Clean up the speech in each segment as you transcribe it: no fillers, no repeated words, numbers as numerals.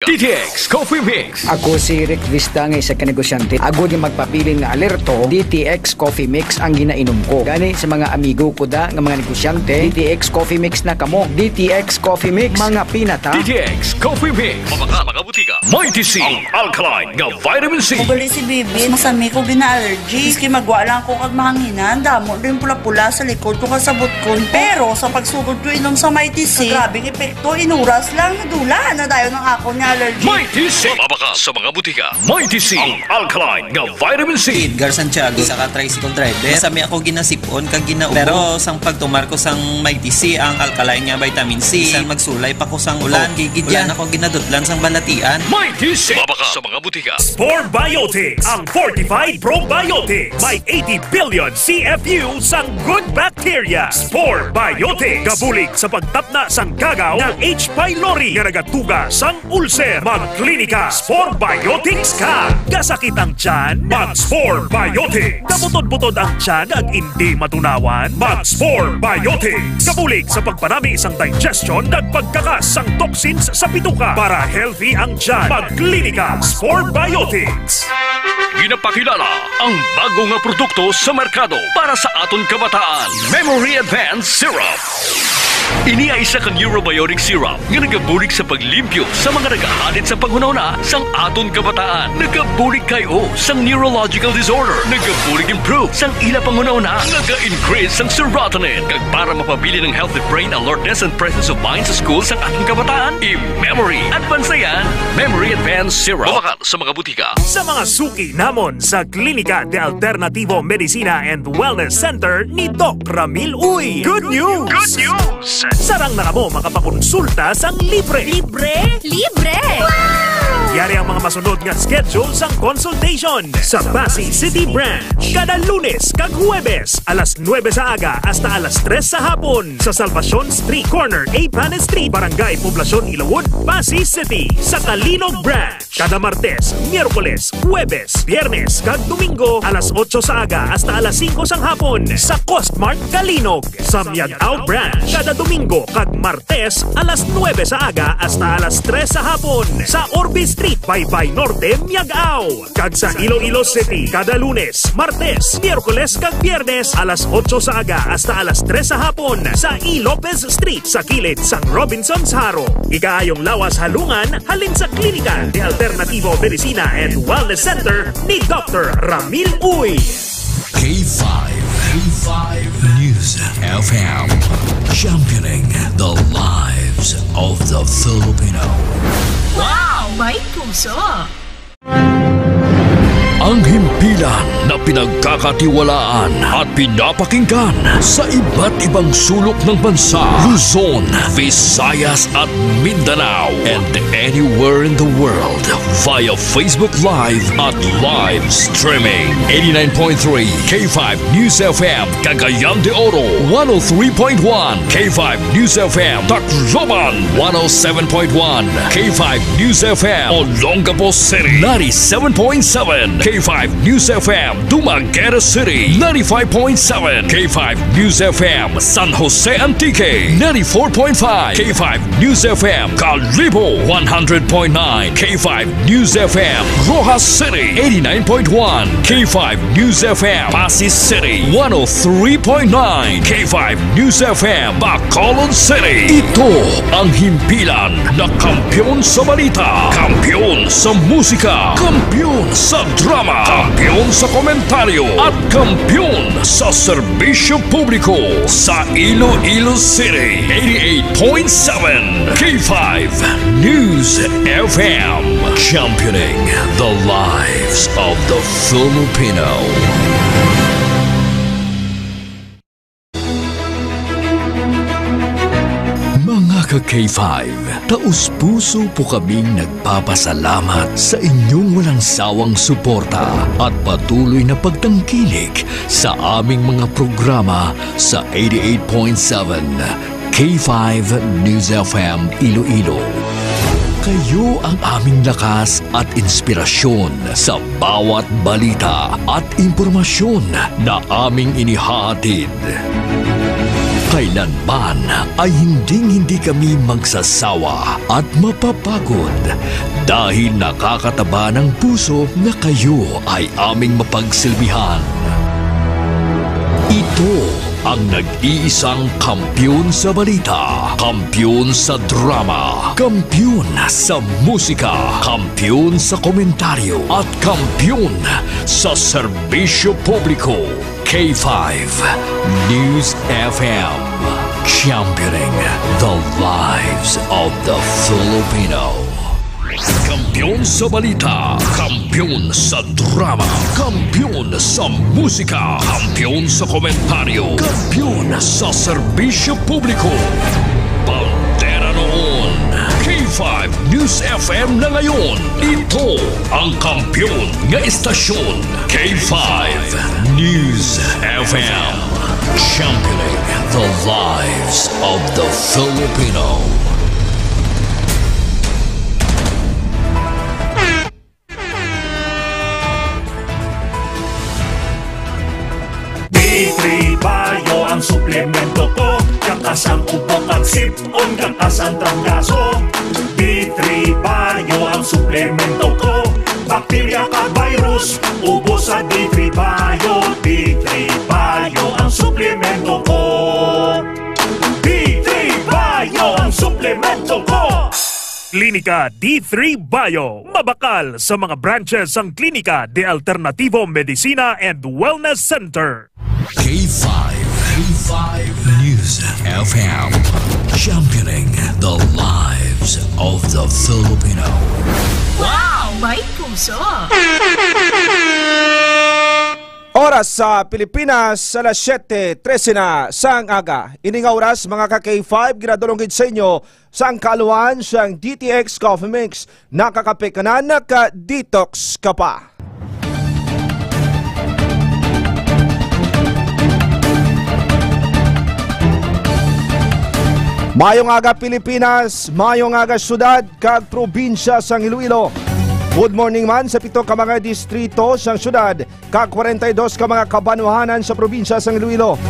DTX Coffee Mix. Ako si Rick Vista nga isa ka negosyante. Ako di magpapilin nga alerto, DTX Coffee Mix ang ginainom ko. Gani sa mga amigo ko da nga mga negosyante, DTX Coffee Mix na kamo. DTX Coffee Mix, mga pinata. DTX Coffee Mix. Mga butika. Mighty C, ang alkaline nga vitamin C. Ugali si Bibi, masami ko gina-allergy. Iski magwa lang ko kag mahanginan. Damo din pula-pula sa likod ko kasabot ko. Pero sa pagsugod ko inom sa Mighty C, grabing epekto, inuras lang, nadula na dayo ng ako niya allergy. Mighty C. Mabaka sa mga butika. Mighty C, ang alkaline nga vitamin C. Edgar Santiago, isa ka tricycle driver. Masami ako ginasipon kag ginaubo. Pero sang pagtumar ko sang Mighty C, ang alkaline nga vitamin C, sang magsulay pa ko sang ulan, gigidyan ako ginadutlan sang balatian. Mighty C. Mabaka sa mga butika. Spore Biotics, ang fortified probiotics. May 80 billion CFU sang good bacteria. Spore Biotics. Gabulig sa pagtapna sang kagaw ng H. pylori nga nagatuga sang ulcer. Magklinika Spore Biotics ka. Gasakit ang tiyan, mag-Spore Biotics. Kabutod-butod ang tiyan ag hindi matunawan, mag-Spore Biotics. Gabulig sa pagparami sang digestion ag pagkakas sang toxins sa bituka para healthy ang tiyan. Magklinika Spore Biotics. Ginapakilala ang bago nga produkto sa merkado para sa aton kabataan. Memory Advanced Syrup. Ini ay isa ka neurobiotic syrup nga nagabulig sa paglimpyo sa mga nagahalit sa panghunahuna sang aton kabataan. Nagabulig kayo sang neurological disorder. Nagabulig improve sang ila panghunahuna. Naga-increase sang serotonin kag para mapabili ng healthy brain alertness and presence of mind sa school sang ating kabataan. I-Memory Advance na yan. Memory Advanced Syrup. Mabakal sa mga butika. Sa mga suki namon sa Klinika de Alternativo Medicina and Wellness Center ni Doc Ramil Uy. Good news! Good news! Sarang na mo makapakonsulta sang libre. Libre? Libre! Wow! Yari ang mga masunod nga schedule sang consultation sa Pasay City Branch. Kada Lunes kag Huwebes, alas 9 sa aga hasta alas 3 sa hapon sa Salvacion Street Corner, Apan Street, Barangay Poblacion, Ilawod, Pasay City. Sa Kalinog Branch, kada Martes, Miyerkules, Huwebes, Biyernes kag Domingo, alas 8 sa aga hasta alas 5 sang hapon sa Costmart Kalinog. Sa Miagao Branch, kada Domingo kag Martes, alas 9 sa aga hasta alas 3 sa hapon sa Orbe Street, Baybay Norte, Miagao. Kag sa Iloilo City, kada Lunes, Martes, Miyerkules kag Biyernes, alas 8 sa aga hasta alas 3 sa hapon sa E. Lopez Street sa kilid sang Robinson's Haro. Ikaayong lawas halungan halin sa Klinika de Alternativo Medicina and Wellness Center ni Dr. Ramil Uy. K5 News FM, championing the lives of the Filipino. Wow! May puso! Ang himpilan na pinagkakatiwalaan at pinapakinggan sa iba't ibang sulok ng bansa, Luzon, Visayas at Mindanao, and anywhere in the world via Facebook Live at live streaming. 89.3 K5 News FM, Cagayan de Oro, 103.1 K5 News FM, Tacloban, 107.1 K5 News FM, Olongapo City, 97.7 K5 News FM, Dumaguete City, 95.7 K5 News FM, San Jose Antique, 94.5 K5 News FM, Calibo, 100.9 K5 News FM, Rojas City, 89.1 K5 News FM, Pasay City, 103.9 K5 News FM, Bacolod City. Ito ang himpilan na kampiyon sa balita, kampiyon sa musika, kampiyon sa drama, kampiyon sa komentaryo at kampiyon sa serbisyo publiko sa Iloilo City. 88.7 K5 News FM, championing the lives of the Filipino. Mga ka-K5, taus-puso po kaming nagpapasalamat sa inyong walang sawang suporta at patuloy na pagtangkilik sa aming mga programa sa 88.7 K5 News FM Iloilo. Kayo ang aming lakas at inspirasyon sa bawat balita at impormasyon na aming inihahatid. Kailanman ay hindi kami magsasawa at mapapagod dahil nakakataba ng puso na kayo ay aming mapagsilbihan. Ito ang nag-iisang kampiyon sa balita, kampiyon sa drama, kampiyon sa musika, kampiyon sa komentaryo, at kampiyon sa serbisyo publiko. K5 News FM, championing the lives of the Filipino. Kampiyon sa balita, kampiyon sa drama, kampiyon sa musika, kampiyon sa komentaryo, kampiyon sa serbisyo publiko. Pantera noon, K5 News FM na ngayon. Ito ang kampiyon nga istasyon, K5 News FM, championing the lives of the Filipino. D3 Bio ang suplemento ko. Kakas ang ubok at sipon, kakas ang trangkaso. D3 Bio ang suplemento ko. Bakterya ka virus, ubo sa D3 Bio. D3 Bio ang suplemento ko. D3 Bio ang suplemento ko. Klinika D3 Bio. Mabakal sa mga branches ang Klinika de Alternativo Medicina and Wellness Center. K5 News FM, championing the lives of the Filipino. Wow! May puso! Oras sa Pilipinas, alas 7:13 na sang aga. Ini nga oras mga ka-K5, ginadulongid sa inyo sa angkaluan siyang DTX Coffee Mix. Nakakape ka na, naka-detox ka pa. Mayong aga Pilipinas, mayong aga syudad, kag probinsya sang Iloilo. Good morning man sa 7 ka mga distrito sang syudad, kag 42 ka mga kabanwahanan sa probinsya sang Iloilo.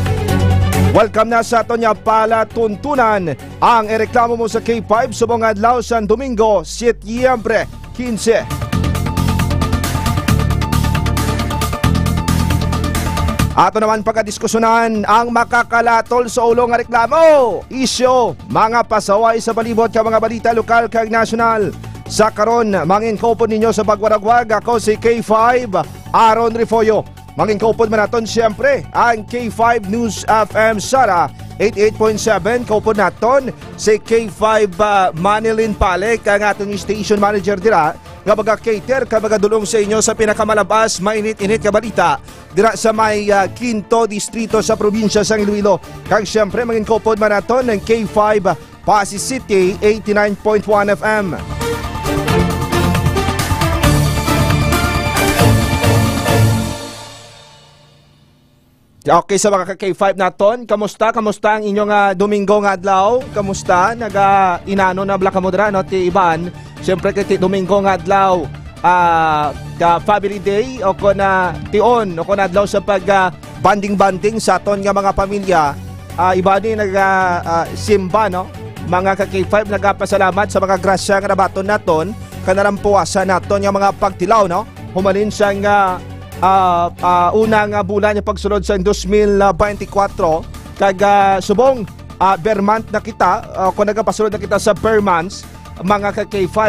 Welcome na sa aton nga palatuntunan. Ang ireklamo mo sa K5 subong adlaw sa Domingo, Setyembre 15. Ato naman pagkadiskusyonan ang makakalatol sa ulo nga reklamo, isyo, mga pasaway sa balibot ka mga balita lokal kag nasyonal. Sa karon, mangin kopod ninyo sa pagwaragwag. Ako si K5 Aaron Rifoyo. Mangin kopod man naton siyempre ang K5 News FM Sara 88.7. Kopod naton si K5 Manilin Palek, ang atong station manager dira nga baga-cater ka baga-dulong sa inyo sa pinakamalabas mainit-init ka balita dira sa may Quinto distrito sa probinsya sang Iloilo. Kag siyempre mangin kopod man naton ng K5 Pasig City 89.1 FM. Okay, sa mga ka-K5 naton, kamusta? Kamusta ang inyong Domingo nga adlaw? Kamusta? Inano na blaka mo dira, no? Ti Iban. Siyempre kay Domingo nga adlaw, ka family day o ko na tion o ko na adlaw sa pag banding-banding sa aton nga mga pamilya. Iba ni simba, no? Mga ka-K5 nagapasalamat sa mga grasya nga nabaton naton kanalang puwasan naton nga mga pagtilaw, no? Humalin siyang unang bulan niya pagsunod sa 2024 kag subong per month na kita kung nagapasunod na kita sa per month mga ka-K5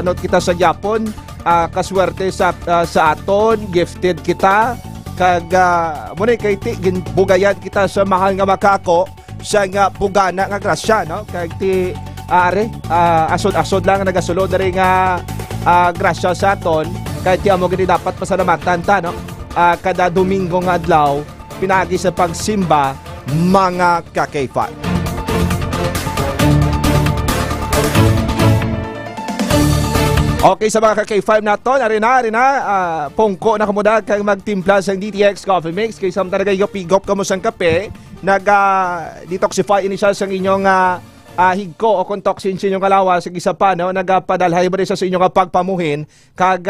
not kita sa Japon kaswerte sa aton gifted kita kag muna kay bugayan kita sa mahal nga makako sa nga pugana nga grasya, no? Kag ti asod-asod lang nagasulod na rin nga grasya sa aton. Kahit di mo gani dapat pasalamatan ta, no? Kada Domingo nga adlaw pinagi sa pagsimba mga ka-K5. Okay, sa mga ka-K5 naton, arina, pungko na kamudag kang magtimpla sa DTX Coffee Mix. Kaya sam talaga igop-igop ka mo sang kape, nag-detoxify ini siya sa inyong higko o kung toxin sa inyong kalawa sa isa pa, no? Nagapadalhay mo rin sa inyong pagpamuhin kag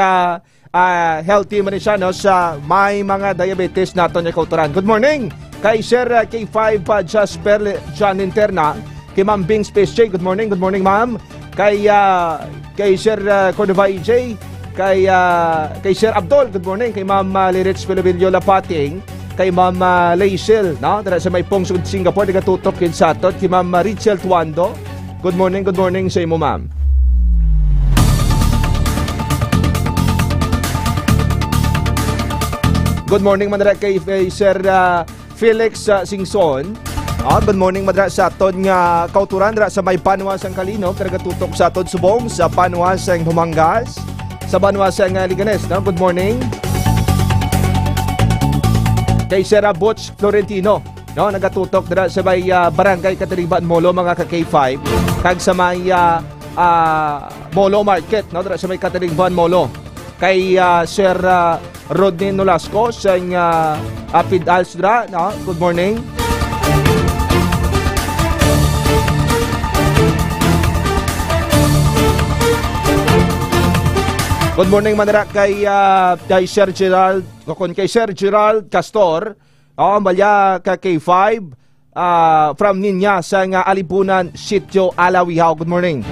healthy mo rin siya, no? Sa may mga diabetes naton yung kauturan. Good morning Kay Sir K5 Jasper John Interna, kay Ma'am Bing Space J, good morning ma'am. Kay Sir Cordova EJ, kay Sir Abdul, good morning. Kay Ma'am Lirich Pilovillo Lapating, kay Ma'am Laisel, no? Tara sa may Pongsud, Singapore, nagatutok yun sa atot. Kay Ma'am Richel Tuando, good morning sa imo ma'am. Good morning man kay Sir Felix Singson. Good morning madra sa aton nga kauturan dra sa may Panuasang Kalino, nagatutok sa aton subong sa Panuasang Humangas, sa Panuasang Liganes, no? Good morning. Kay Sir Butch Florentino, no, nagatutok dira sa may Barangay Kataribaan Molo, mga ka-K5, kag sa may Molo Market, no, dira sa may Kataribaan Molo. Kay Sir Rodney Nolasco sa Apid Alsdra, no? Good morning. Good morning manara kay Sir Gerald, kay Sir Gerald Castor, malya ka K5 from Ninya sa Alibunan, Sitio Alawihaw. Good morning.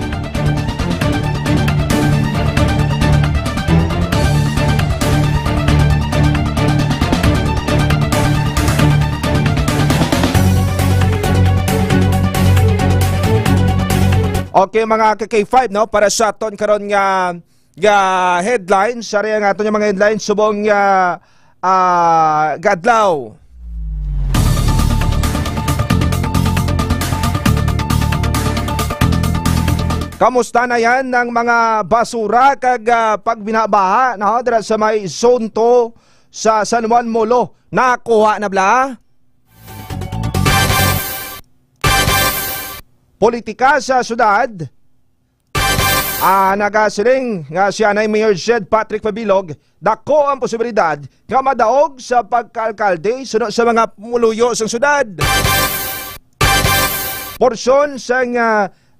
Okay mga K5, no, para sa aton karon nga headlines, sari ang aton yung mga headlines subong gadlaw. Kamusta na yan ng mga basura kag pagbinabaha, no, dira sa may zone 2 sa San Juan Molo? Nakuha na bla? Politika sa syudad. Nagasiling nga siya na Mayor Jed Patrick Pabilog, dako ang posibilidad nga madaog sa pagkaalkalde sunod sa mga pumuluyo sa syudad. Porsyon sa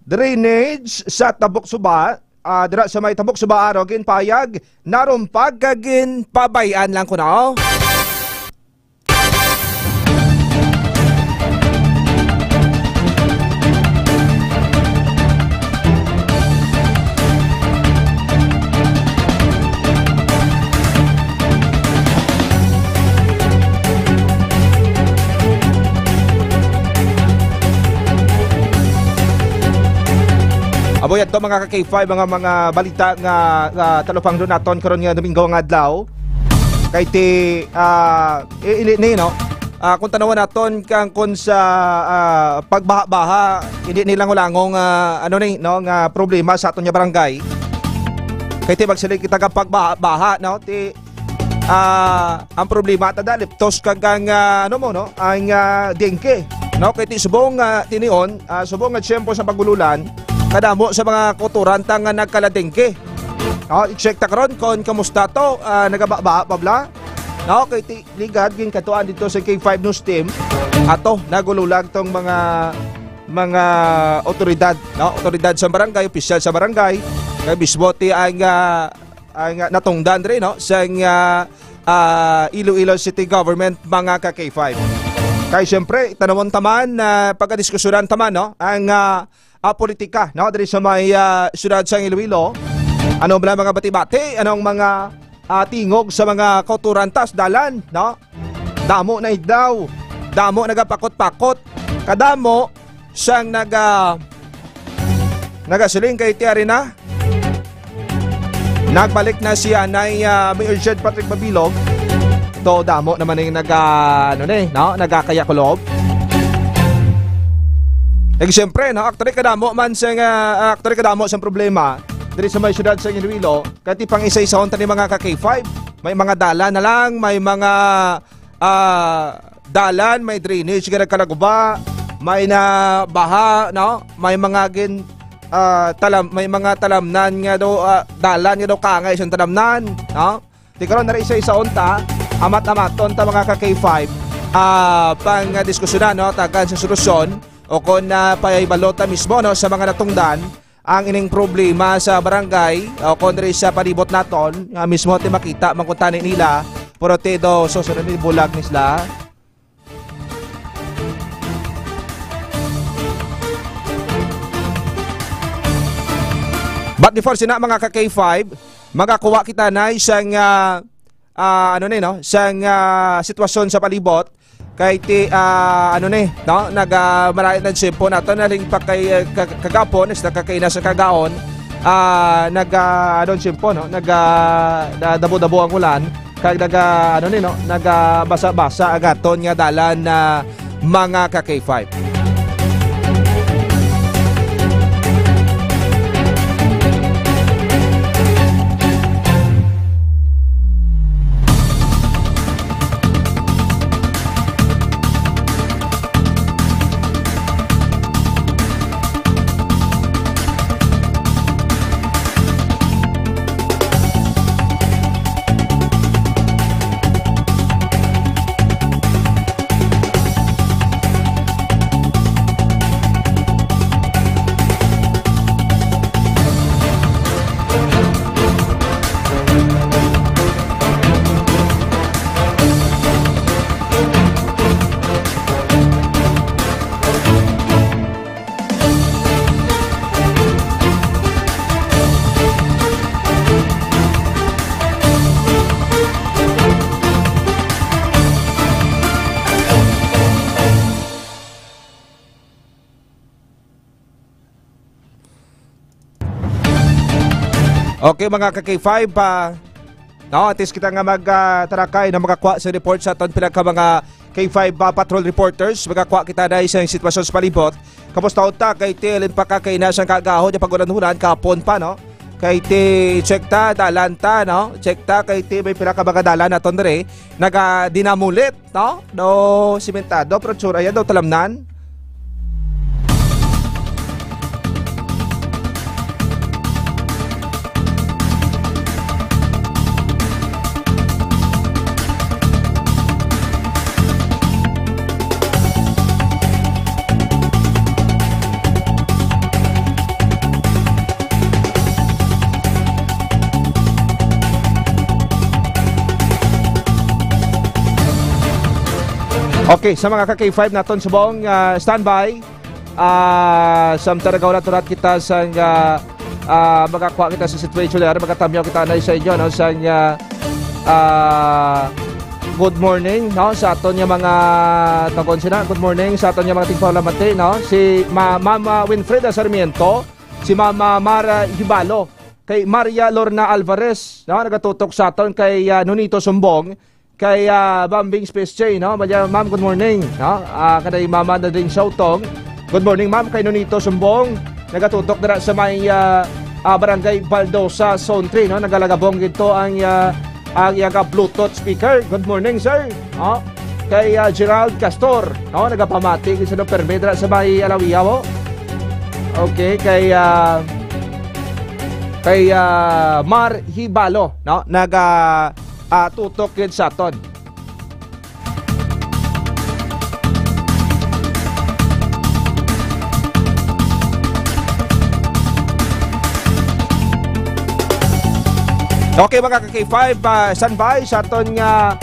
drainage sa Tabok Suba, dira sa may Tabok Suba araw ginpayag narumpag kagin pabayan lang ko na. Aboy ato mga ka-K5, mga balita nga talupang doon naton karon nga Domingo nga adlaw. Kay ti no, kung tanawan naton kang kun sa pagbaha-baha, hindi nilang ulangong nga problema sa aton nga barangay. Kay ti magsilig kita ka pagbaha, no, ti ang problema tada liptos kag ang ang dengue, no, kay ti subong tinion subong nga tiyempo sa pagululan kadamo sa mga kuturan tang nagkaladengke. I-check ta karon kon kamusta to, nagababa pa bla. No, kay ligad gin katuan dito sa K5 News Team. Ato nagululag tong mga otoridad, no, otoridad sa barangay, opisyal sa barangay. Kay bisboti ang natungdan rin, no, sa Iloilo City Government, mga ka-K5. Kay siyempre tanawon taman pagkadiskusyonan taman, no, ang politika, no, diri sa may syudad sa Iloilo. Ano ba mga bati-bati, anong mga tingog sa mga kauturantas dalan, no? Damo na daw, damo nagapakot-pakot, kadamo siyang nagasiling kay Tiari na. Nagbalik na siya nay Mayor Jed Patrick Pabilog. To damo naman yung nagkakaya kulob. Siyempre, no, actually kadamo sa problema diri sa may syudad sa Iloilo, kati pang isa-isahon ta ni mga ka-K5. May mga dalan na lang, may mga dalan, may drainage nga nagkalaguba, may na baha, no, may mga may mga talamnan nga do dalan nga do kangay isang talamnan, no. Di karon na isa-isahon ta, amat-amaton ta mga ka-K5 pang diskusyonan, no, tagan sa solusyon. O kung paibalota mismo, no, sa mga natungdan ang ining problema sa barangay o kung rin sa palibot naton mismo ti makita mangkuntanin nila pero te do susunod ni bulag nisla But before sina mga ka K5, magakuha kita na isang isang sitwasyon sa palibot kay ti marayat na simpo nato na ring pa kay kagapon is nakakaina sa kagaon simpo dabo-dabo ang ulan kag basa-basa agaton nga dalan na mga ka K5. Okay mga ka-K5, at least kita nga magtarakay na makakuha sa report sa aton pinagka mga K5 patrol reporters. Makakuha kita na isang sitwasyon sa palibot. Kamusta ta kay tilin pa ka kay nasang kagahon yung pagulan-hulan kapon pa no. Kay ti check ta dalan ta no. Check ta kay ti may pinaka mga dalan aton dire naga dinamulit no. No simentado pero tsura yan daw talamnan. Okay, sa mga ka-K5 naton subong standby. Samtara gawla turat kita sang magakuha kita sa situation na magatamyaw kita na sa inyo no sang good morning no sa aton nga mga tagon sila. Good morning sa aton nga mga tigpaulamati no. Si Mama Winfreda Sarmiento, si Mama Mara Hibalo, kay Maria Lorna Alvarez no nagatutok sa aton kay Nonito Sumbong. Kay Bambing Space J, no? Ma'am, good morning. No? Kanay Mama na din Sautong. Good morning, ma'am. Kay Nonito Sumbong. Nagatutok na sa may Barangay Baldosa, Zone 3. No? Nagalagabong ito ang Bluetooth speaker. Good morning, sir. No? Kay Gerald Castor. No? Nagapamati. Isa na permedra sa may Alawiyaw. Okay. Kay Mar Hibalo. No? Tutok yun sa aton. Okay mga ka-K5, standby sa aton nga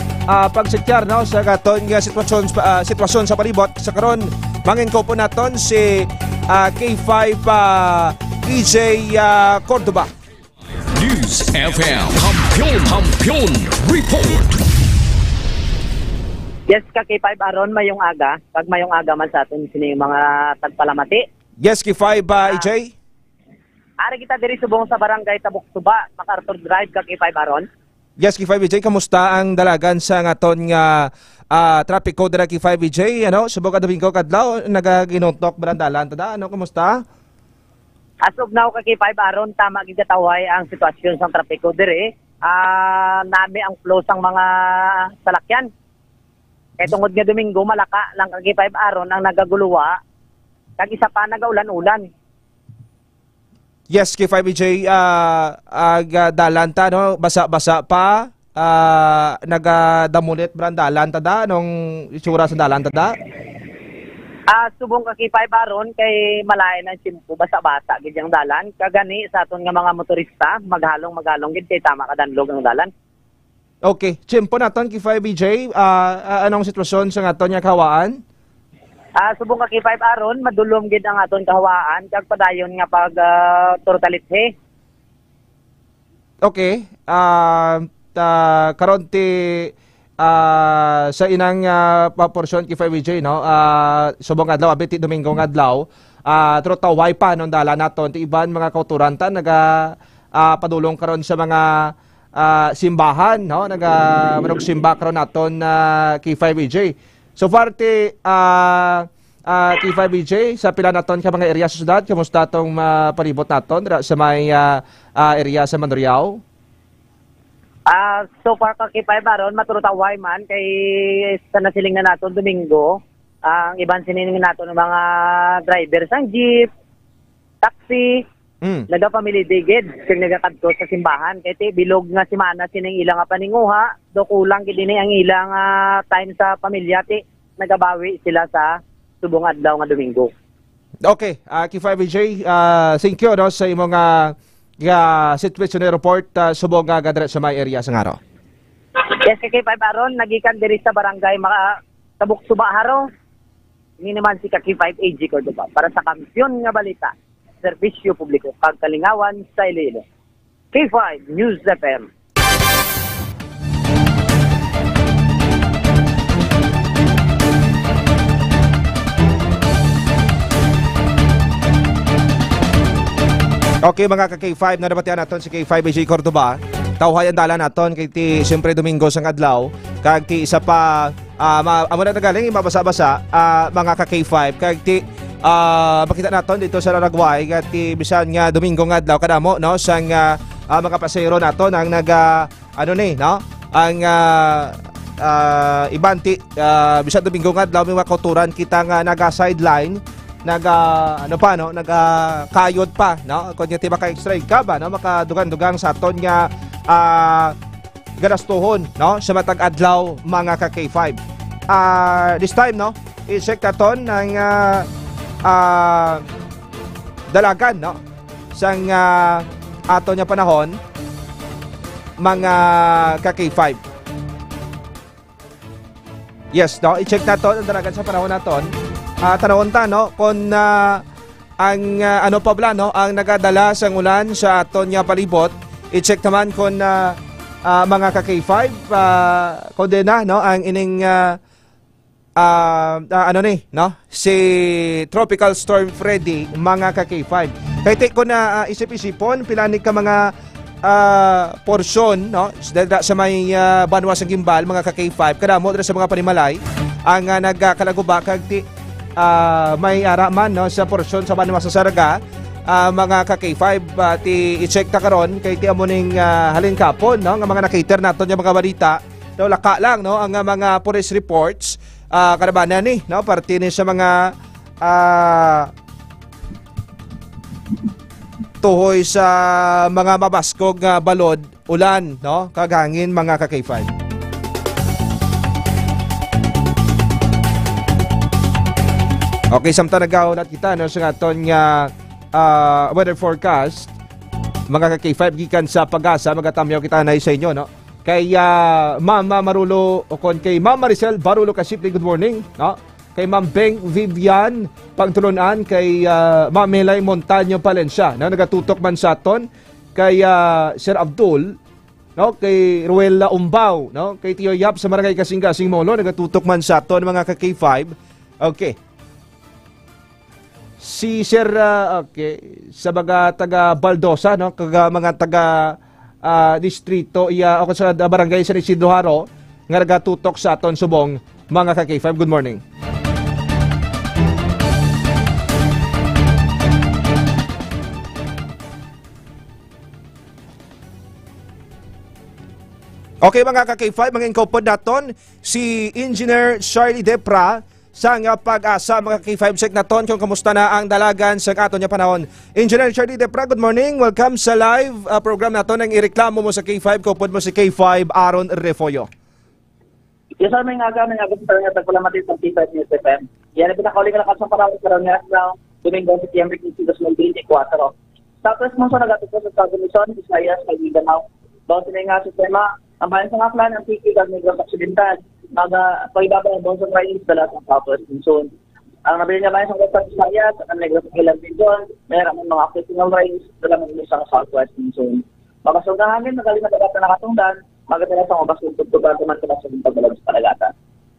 pagsikyar no sa aton nga sitwasyon sa palibot sa karon mangin ko po naton si K5 EJ Cordoba. News FM Kampiyon Report. Yes, K5 aron mayong aga. Pag mayong aga man sa aton sini mga tagpalamati. Yes, K5 EJ. Ari kita diri subong sa barangay Tabuktuba, MacArthur Drive, K5 aron. Yes, K5 EJ, kamusta ang dalagan sa aton nga traffic code dira K5 EJ? Ano, subong ka Domingo kadlaw nagaginuntok barandalan tada. Ano, kamusta? As of now, K5 aron tama gigataway ang sitwasyon sa trapiko dire. Nami ang flow sang mga salakyan. Kay tungod nga Domingo malaka lang K5 aron ang nagaguluwa. Kag isa pa nagaulan-ulan. Yes, K5EJ, dalanta no, basa-basa pa. Nagadamulit brandalan tada nung itsura sa dalan tada. Subong K5 aron kay malayo ng simpo basa-basa gid yang dalan kagani sa aton nga mga motorista maghalong gid kay tama kadanlog ang dalan. Okay, simpo naton K5EJ, anong sitwasyon sa aton nga kahawaan? Subong K5 aron madulom gid ang aton kahawaan kag padayon nga pag turtalithe Okay. Karon ti sa inang paporsyon ki 5VJ, no? Subong adlaw abit ti Domingo nga adlaw. Tro taway pa nung dala naton ti iban mga kauturanta naga padulong karon sa mga simbahan, no? Manog simba karon naton ki 5VJ. So far ti ki 5VJ sa pila naton ka mga area sa syudad, kamusta tong palibot naton sa may area sa Mandurriao? So far kay 5 aron maturutaway man kay sa nasiling na naton Domingo. Ang iban sinining naton ng mga driver sang jeep, taxi, nagapamili digid kung nagakadto sa simbahan. Kaya bilog nga simana sining ilang paninguha, do kulang gid ang ilang time sa pamilya ti nagabawi sila sa subong adlaw nga Domingo. Okay, Ki5VJ, thank you no sa imong situation report subong gadre sa may area sa ngaro. Yes, kay 5 aron nagikan diri sa barangay Tabuk Suba Haro. Ini naman si Ki5 AG Cordoba para sa Kampiyon nga Balita, serbisyo publiko kag kalingawan sa Iloilo. Ki5 News FM. Okay mga ka-K5, nadabatian naton si K5 AG Cordoba. Tawhayan dala naton kay ti siyempre Domingo sang adlaw kag ti isa pa amo na galing mabasa-basa mga ka-K5 kag ti makita naton dito sa Laragway kag ti bisan nga Domingo nga adlaw kadamo no sang mga pasahero naton ang no ang iban ti bisan Domingo nga adlaw may makuturan kita nga naga-sideline kayod pa no kunya ti maka-extra ka ba no makadugang-dugang sa aton nga ganastuhon no sa matag adlaw mga ka-K5. This time no i-check naton ng dalagan no sang aton nga panahon mga ka-K5. Yes no i-check naton ang dalagan sa panahon naton. Tanawon ta no kung ang ano pa bala no ang nagadala sang ulan sa aton nga palibot. I-check naman kung mga ka-K5 kondena no ang ining si Tropical Storm Freddy mga ka-K5. Kaya ko na isip-isipon pilani ka mga porsyon no sa may banwa sang gimbal mga ka-K5 kadamo dira sa mga panimalay ang nagkalaguba kag ti may araman no sa porsyon sa banwa sa Saraga. Mga ka-K5 ti i-check ta karon kay ti amuning halin kapon no nga mga nakiter naton yung mga balita no laka lang no ang mga police reports karabanan ni no parte ni sa mga tuhoy sa mga mabaskog nga balod ulan no kagangin mga ka-K5. Okay, samtang nagkaunat kita no, sa aton nga weather forecast, mga ka-K5 gikan sa Pag-asa, magatamyaw kita na sa inyo, no? Kay Mama Marulo, o kon kay Mama Maricel Barulo Kasipli, good morning, no? Kay Ma'am Beng Vivian Pangtulunan, kay Ma'am Melay Montaño Palencia, no? Nagatutok man sa aton, kay Sir Abdul, no? Kay Ruela Umbaw, no? Kay Tio Yap sa Maragay Kasing-Kasing Molo, nagatutok man sa aton, mga ka-K5. Okay. Si Sir sa mga taga Baldosa no kaga mga taga distrito o sa barangay San Isidro Haro nga nagatutok sa aton subong mga ka-K5. Good morning. Okay mga ka-K5, mga inkopod naton si Engineer Charlie Depra sa nga Pag-asa mga K5 check naton kung kamusta na ang dalagan sa aton nga panahon. Engineer Charlie Depra, good morning. Welcome sa live program naton ang ireklamo mo sa K5, kupod mo si K5 Aaron Refollo. Yes sir, may nga sa nga tagpalamatin sa K5 News FM. Yan ang pinakauling na kasang parang karoon nga sa Domingo, September 2024. Tapos mo sa nagatuto sa Southern Luzon, Visayas, Mindanao. Doon sila nga sistema, ang bayan sa nga plan ng PK ng Negros Occidental. Pag-ibaba ng Bonsong Reyes dala sa Southwest Luzon. Ang nabili niya bayan sa Western Visayas at ang Negros Occidental Region, mayroon mga occasional rains dala sa Southwest Luzon. Mabasog na hangin, magaling na dagat na nakatungdan, magkatala sa mabasog tugtugan naman ka sa pagbalog sa palagatan.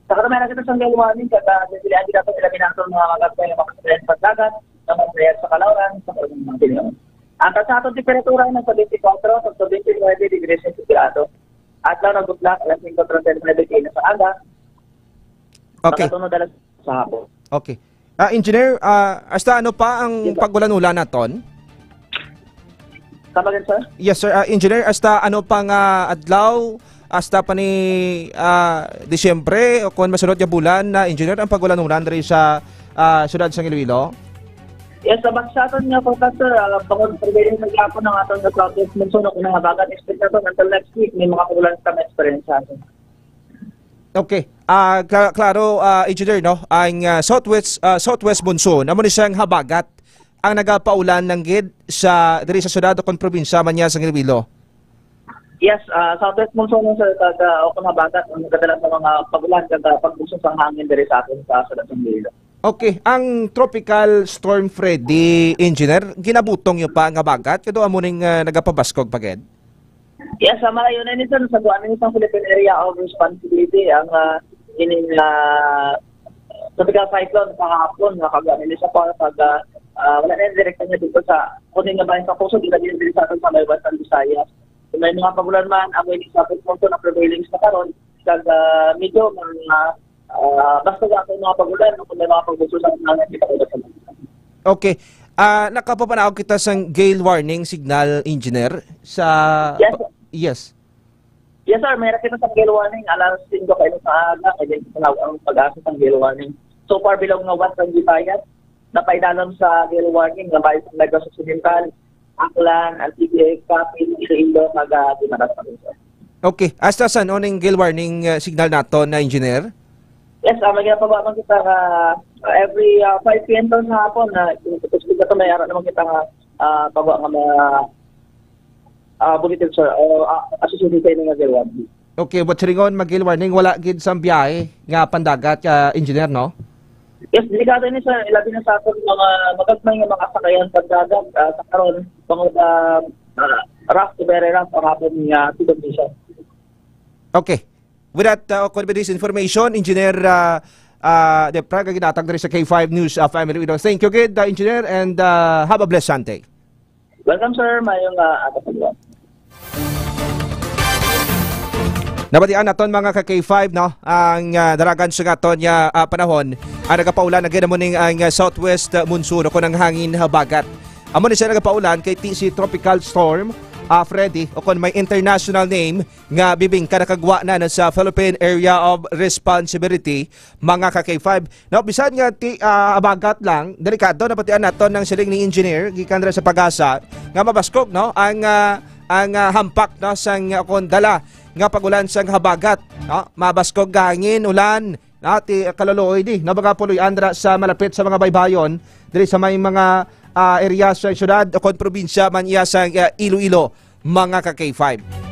Sa karamihan kita sa gawin, kada sila dito nila binatong mga magkatay ng makasalayan sa dagat, na masayat sa kalauran, sa karamihan ng pilihan. Ang kasatong temperatura ay nasa 24 sa 29 degrees centigrado. At lang nagbutlak, alas 5:39 sa aga. Okay. Makatunod alas sa hapon. Okay. Engineer, hasta ano pa ang pagulan-ulan naton? Tama din, sir? Yes, sir. Engineer, hasta ano pang adlaw, hasta pa ni Disyembre o kung masunod yung bulan na engineer ang pagulan-ulan rin sa siyudad sa Iloilo? Yes, sa baksaton nga po, sir, pagod prevailing sa gapon ng atong southwest monsoon kung nangabagan, expect na to until next week, may mga pagulan kami experience sa atin. Okay. Klaro, engineer, no? Ang southwest monsoon, amo ni siyang habagat ang nagapaulan ng gid sa diri sa syudad o kon probinsya man niya sa Iloilo. Yes, southwest monsoon sir, kada o kung habagat, ang nagdala sa mga pagulan, kada pagbusog ng hangin diri sa atin sa syudad ng Iloilo. Okay, ang Tropical Storm Freddy, engineer, ginabutong niyo pa ang habagat kado amo ning nagapabaskog paged. Yes, malayo na nito sa guan ng Philippine Area of Responsibility ang ining tropical cyclone sa hapon nakagawa nila sa pag wala na direkta niya dito sa kuning nga bayan sa puso dito din sa ating sa Western Visayas. Kung may mga pagulan man ang may sa punto na prevailing sa karon kag medyo mga basta sa mga pagulan kung may mga pagbuso sa mga kita ko sa. Okay. Nakapapanaog kita sa gale warning signal, engineer, sa... Yes. Yes, sir. Mayroon kita sa gale warning. Alas 5 kayo sa aga. Kaya tinawag ang pag-asa ng gale warning. So far, bilog nga Western Visayas, napaidalam sa gale warning na bayan sa Negros Occidental, Aklan, Antigua, Capil, Iloilo, Dimaras pa rin, sir. Okay. Hasta saan oning gale warning signal nato na engineer? Yes, may ginapababang kita every 5 p.m. sa hapon na ito may araw naman kita pagawa nga mga bulletin, sir, o associated kayo ng gale warning. Okay, but ringon mag-gale warning, wala gid sa biyahe nga pandagat, engineer, no? Yes, delikado ni sir, ilabi na sa atin mga magagmay nga mga sakayan pandagat sa karon pangod rough to very rough ang hapon nga condition. Okay. With that, with this information, Engineer Depra, ginatag na rin sa K5 News Family Widow. Thank you, good, Engineer, and have a blessed Sunday. Welcome, sir. Mayong atapagwa. Nabatian naton mga ka-K5, no? Ang daragan sa aton niya panahon, ang nagapaulan na ginamuning ang southwest monsoon o kunang hangin habagat. Amo ni siya nagapaulan kay TC Tropical Storm Freddy o kung may international name nga bibing kanakagwa na sa Philippine Area of Responsibility mga ka-K5. Now, bisan nga abagat lang, delikado na patian naton ng siling ni engineer gikan sa pag-asa nga mabaskog, no? Ang hampak, no, sang dala nga pagulan sang habagat, no? Mabaskog hangin, ulan, ti kaluluoy di nabaga puloy andra sa malapit sa mga baybayon diri sa may mga area sa syudad o kon probinsya man iya sa Iloilo mga ka-K5.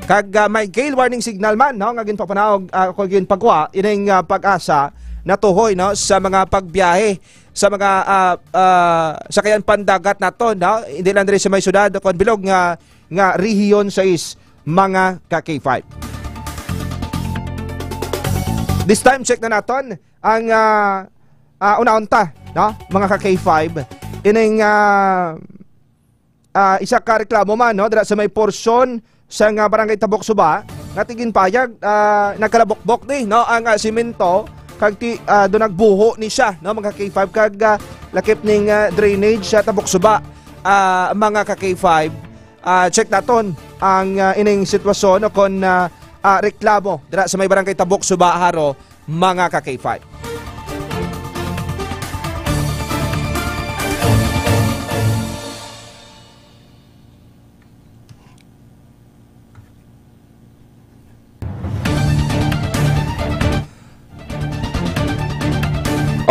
Kag may gale warning signal man, no, nga ginpapanaog ko ginpagwa ining pag-asa natuhoy, no, sa mga pagbiyahe sa mga sakayan pandagat nato, no, hindi lang diri sa may syudad o kon bilog nga rehiyon 6 mga ka-K5. This time check na naton ang una-unta, no, mga ka-K5 ining isa ka reklamo man, no, dira sa may porsyon sa barangay Tabok Suba nga tigin payag nagkalabokbok ni, no, ang simento kag do nagbuho ni siya, no, mga K5 kag lakip ning drainage sa Tabok Suba. Mga ka-K5, check naton ang ining sitwasyon o kon reklamo dira sa may barangay Tabok Suba haro mga ka-K5.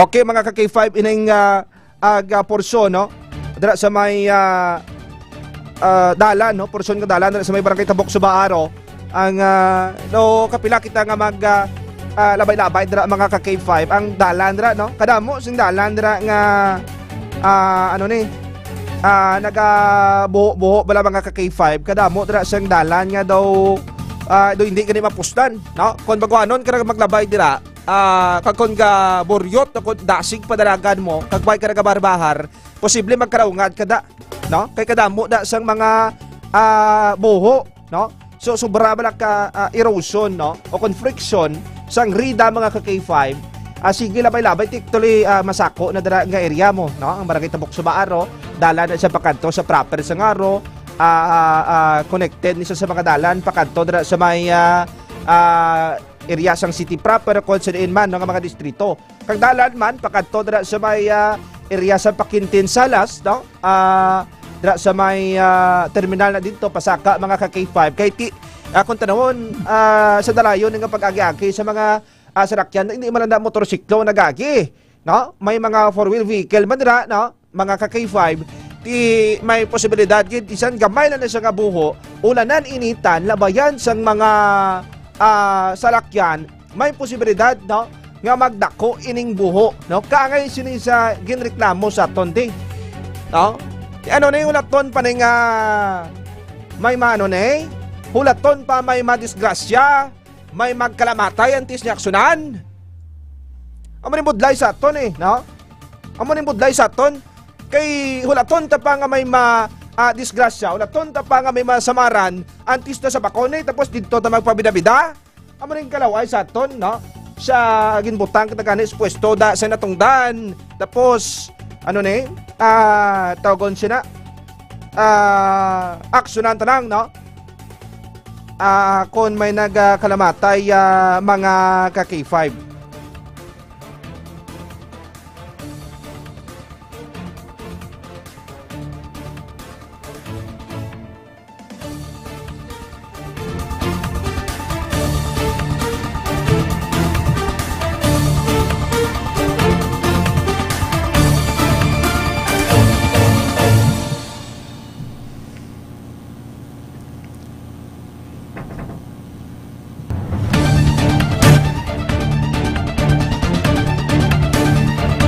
Okay mga ka-K5, ining porsyon, no, dira sa may dalan, no, porsyon nga dalan dira sa may barangay Tabok Subaaro ang no kapila kita nga mag labay-labay dira mga ka-K5 ang dalan dira, no, kadamo sing dalan dira nga ano ni nagabuho-buho bala mga ka K5 kadamo dira sang dalan nga daw do hindi kani mapustan, no? Kon baguanon ka maglabay dira, kag kon ka buryot o kon dasig padalagan mo, kag bay ka barbahar, posible magkaraungad kada, no? Kay kadamo da sang mga buho, no? So sobra bala ka erosion, no? O kon friction sang rida mga ka K5. Sige labay-labay tiktuloy masako na dara nga area mo, no? Ang barangay Tabok Subaaro, dala na sa pakanto sa proper sa ngaro, connected ni sa mga dalan pakanto dara sa may area sang city proper kung saan man nga mga distrito. Kag dalan man pakanto dara sa may area sa Pakintin Salas, no? Dara sa may terminal na dito pasaka mga ka K5 kay kung tanawon sa dalayon nga pag-agi-agi sa mga sarakyan, hindi man na motorsiklo nagagi, no? May mga four-wheel vehicle man dira, no? Mga ka K5 may posibilidad gid isan gamay na siya nga buho ulanan initan labayan sang mga salakyan, may posibilidad, no, nga magdako ining buho, no? Kaangay sini sa ginreklamo sa tonde, no? Ano na yung hulaton pa ning may mano na hulaton pa may madisgrasya, may magkalamatay antis niya aksunan. Amo ning budlay sa aton no? Amo ning budlay sa aton kay hulaton ta pa nga may disgrasya, hulaton ta pa nga may masamaran antis na sa bakone tapos didto ta magpabida-bida. Amo ning kalaway sa aton, no? Sa ginbutang kita ganis pwesto da sa natungdan. Tapos ano ni? Tawgon siya na aksyonan tanang, no? Kung may nagkalamatay mga ka K5.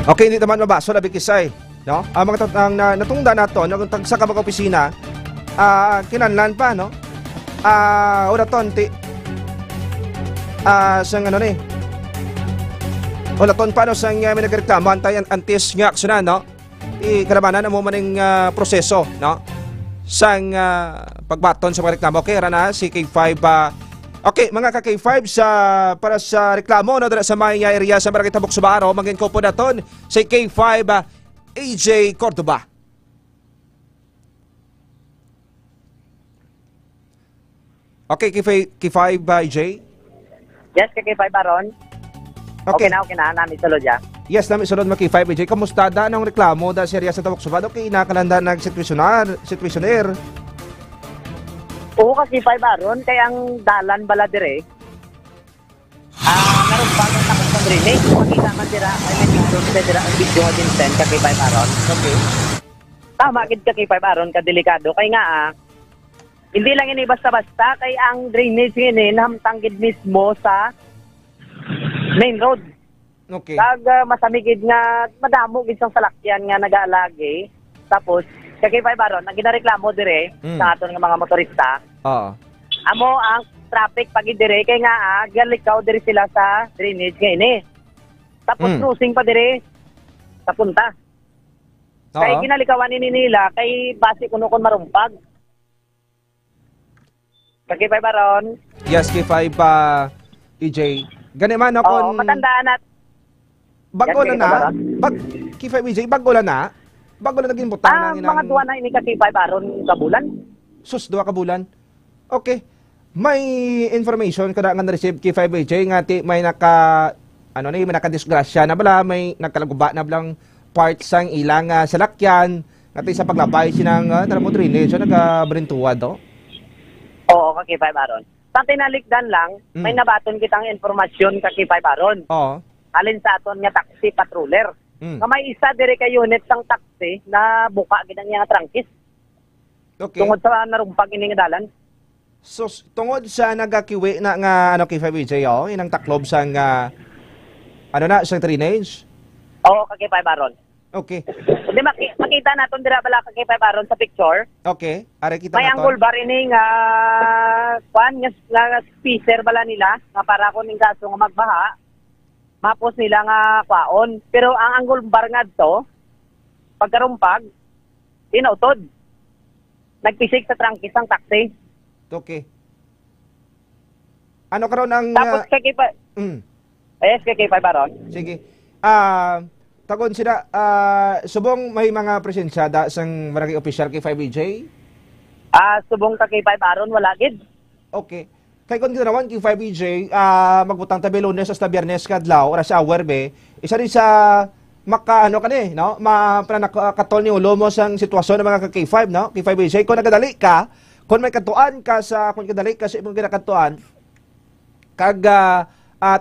Okay, hindi naman mabaso na bikisay, no? Ang mga natungda nato, no, sa kabag opisina, kinanlan pa, no? Ura tonti. Sang ano ni? Ura ton pa no sang may nagreklamo antayan antes nga aksyonan, no? Karamanan mo maning proseso, no? Sang pagbaton sa mga reklamo. Okay, rana si K5 okay, mga ka-K5 para sa reklamo no dira sa may area sa Barangay Tabok Subaaro, maging ko po naton si K5 AJ Cordoba. Okay, K5 AJ. Yes, K5 Baron. Okay na, namin sulod ya. Yes, namin sulod mga K5 AJ. Kamusta da ng reklamo da sa area sa Tabok Subaaro? Okay, nakalanda situationer. Oo, kasi K5 Baron, kaya ang dalan bala dire. Naroon pa ng takot ng drainage. Makita man dira, ay may picture sa dira ang video nga din send ka K5 Baron. Okay. Tama, kid ka K5 Baron, kadelikado. Kaya nga hindi lang ini basta-basta, kaya ang drainage ngayon nahamtanggid mismo sa main road. Okay. Kag masamigid nga, madamo gid sang salakyan nga nag-aalagi. Tapos, K5 Baron, ang ginareklamo dire sa aton nga mga motorista. Amo ang traffic pag dire kay nga galikaw dire sila sa drainage ngayon Tapos cruising pa dire sa punta. Kay ginalikawan ni nila kay base kuno kon marumpag. K5 Baron. Yes, K5 EJ. Gani man ako matandaan at bago na K5 EJ bago na. Bago na naging butang ng mga duwa na ini ka K5 Baron kabulan. Sus, 2 ka bulan. Okay. May information kada nga na-receive K5AJ nga may may nakadisgrasya na bala, may nagkalaguba na blang parts sang ilang salakyan ngati sa paglabay sinang drainage so nagabrintuwa do. Oo, ka K5 Baron. Sa tinalikdan lang, may nabaton kitang informasyon ka K5 Baron. Oo. Alin sa aton nga taxi patroller. Nga may isa dire ka unit sang taxi na buka gid ang nga trangkis. Okay. Tungod sa narumpag ini nga dalan. So tungod sa nagakiwi na nga K5AJ inang taklob sang sa drainage. Oo, K5 Baron. Okay. Hindi makita naton dira bala kay 5 aron sa picture. Okay. Are kita May angle bar ini nga kwan nga speaker bala nila nga para kun ning kaso nga magbaha. Mapos nila nga kwaon. Pero ang angle bar ngadto pagkarumpag inautod. Nagpisik sa trangkis ang taxi. Okay. Ano karon ang Tapos kay Yes, kay 5 aron. sige. Tagon sila subong may mga presensya da sang barangay official kay 5BJ. Subong ka kay 5 aron wala gid. Okay. Kay kun ginawan kay 5BJ, magbutang tabi Lunes hasta Biyernes kadlaw oras sa hour be. Isa rin sa makaano kani, no? Makatol ni ulo mo sang sitwasyon ng mga K5, no? Kay 5BJ kun nagadali ka, kun may katuan ka sa kun kadali ka sa imong ginakatuan kag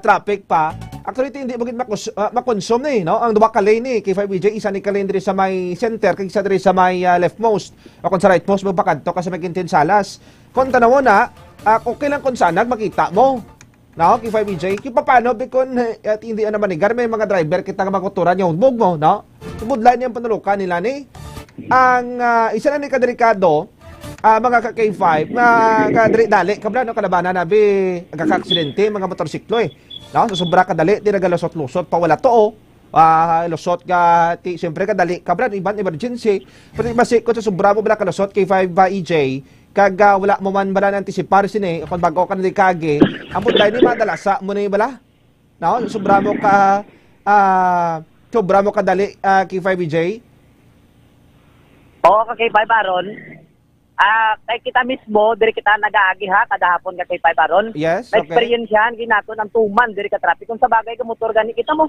traffic pa. Actually, hindi mo makonsume ni, no? Ang duwa ka lane ni kay 5BJ, isa ni ka lane diri sa may center, kay isa diri sa may leftmost. O kung sa rightmost, magpakanto kasi may kintin salas. Kung tanaw na, okay lang kung sanag makita mo. No? Kay 5BJ, kung paano, bikon at hindi naman manigar, may mga driver kita nga makuturan yung bug mo, no? Subudlan niyang panulukan nila ni. Ang isa na ni kadelikado, mga ka-K5, kadali, kabla, no? Kalabanan na, agaka-aksidente, mga motorsiklo eh. No, so sobra kadali, di nagalusot-lusot pa wala to. Lusot ka, siyempre kadali, kabran iban emergency. Pero basi ko sa sobra mo bala kalusot kay 5EJ, kag wala mo man bala antisipar sini, kung bago ka na di kage, ambot dahil ni madalasa mo na bala. No, sobra mo ka kadali kay 5EJ. Oo, kay 5 aron. Kay kita mismo, diri kita nag-aagi ha, kada hapon ka kay 5 aron. Yes, okay. Na-experiencehan, ginato ng 2 man, diri ka traffic. Kung sa bagay ka motor gani, kita mo.